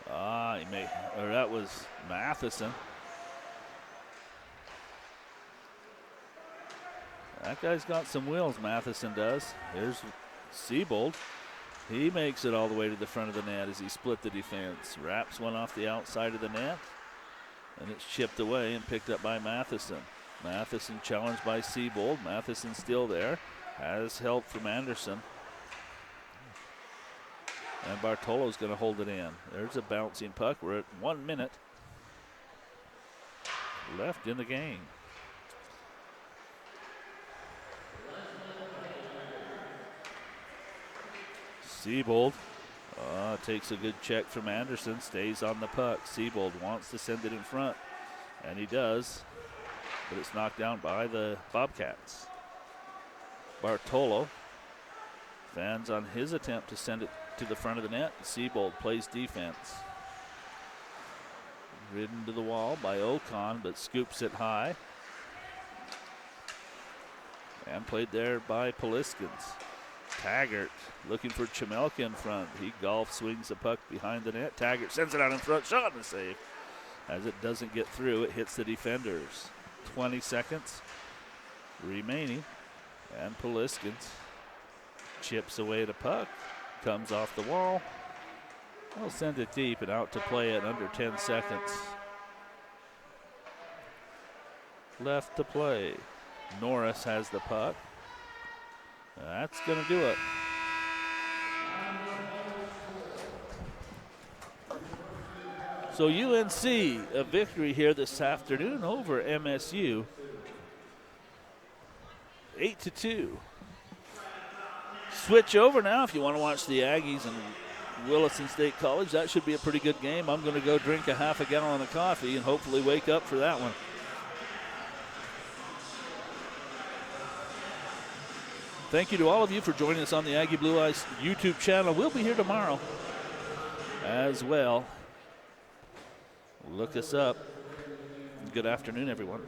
That was Matheson. That guy's got some wheels, Matheson does. Here's Siebold. He makes it all the way to the front of the net as he split the defense. Wraps one off the outside of the net, and it's chipped away and picked up by Matheson. Matheson challenged by Siebold. Matheson still there. Has help from Anderson. And Bartolo's going to hold it in. There's a bouncing puck. We're at 1 minute left in the game. Siebold takes a good check from Anderson, stays on the puck. Siebold wants to send it in front, and he does, but it's knocked down by the Bobcats. Bartolo fans on his attempt to send it to the front of the net. Siebold plays defense. Ridden to the wall by Ocon, but scoops it high. And played there by Pulaskins. Taggart looking for Chemelka in front. He golf swings the puck behind the net. Taggart sends it out in front, shot and a save. As it doesn't get through, it hits the defenders. 20 seconds remaining. And Pulaskins chips away the puck. Comes off the wall. They'll send it deep and out to play it under 10 seconds. Left to play. Norris has the puck. That's going to do it. So UNC, a victory here this afternoon over MSU. 8-2. Switch over now if you want to watch the Aggies and Williston State College. That should be a pretty good game. I'm going to go drink a half a gallon of coffee and hopefully wake up for that one. Thank you to all of you for joining us on the Aggie Blue Eyes YouTube channel. We'll be here tomorrow as well. Look us up. Good afternoon, everyone.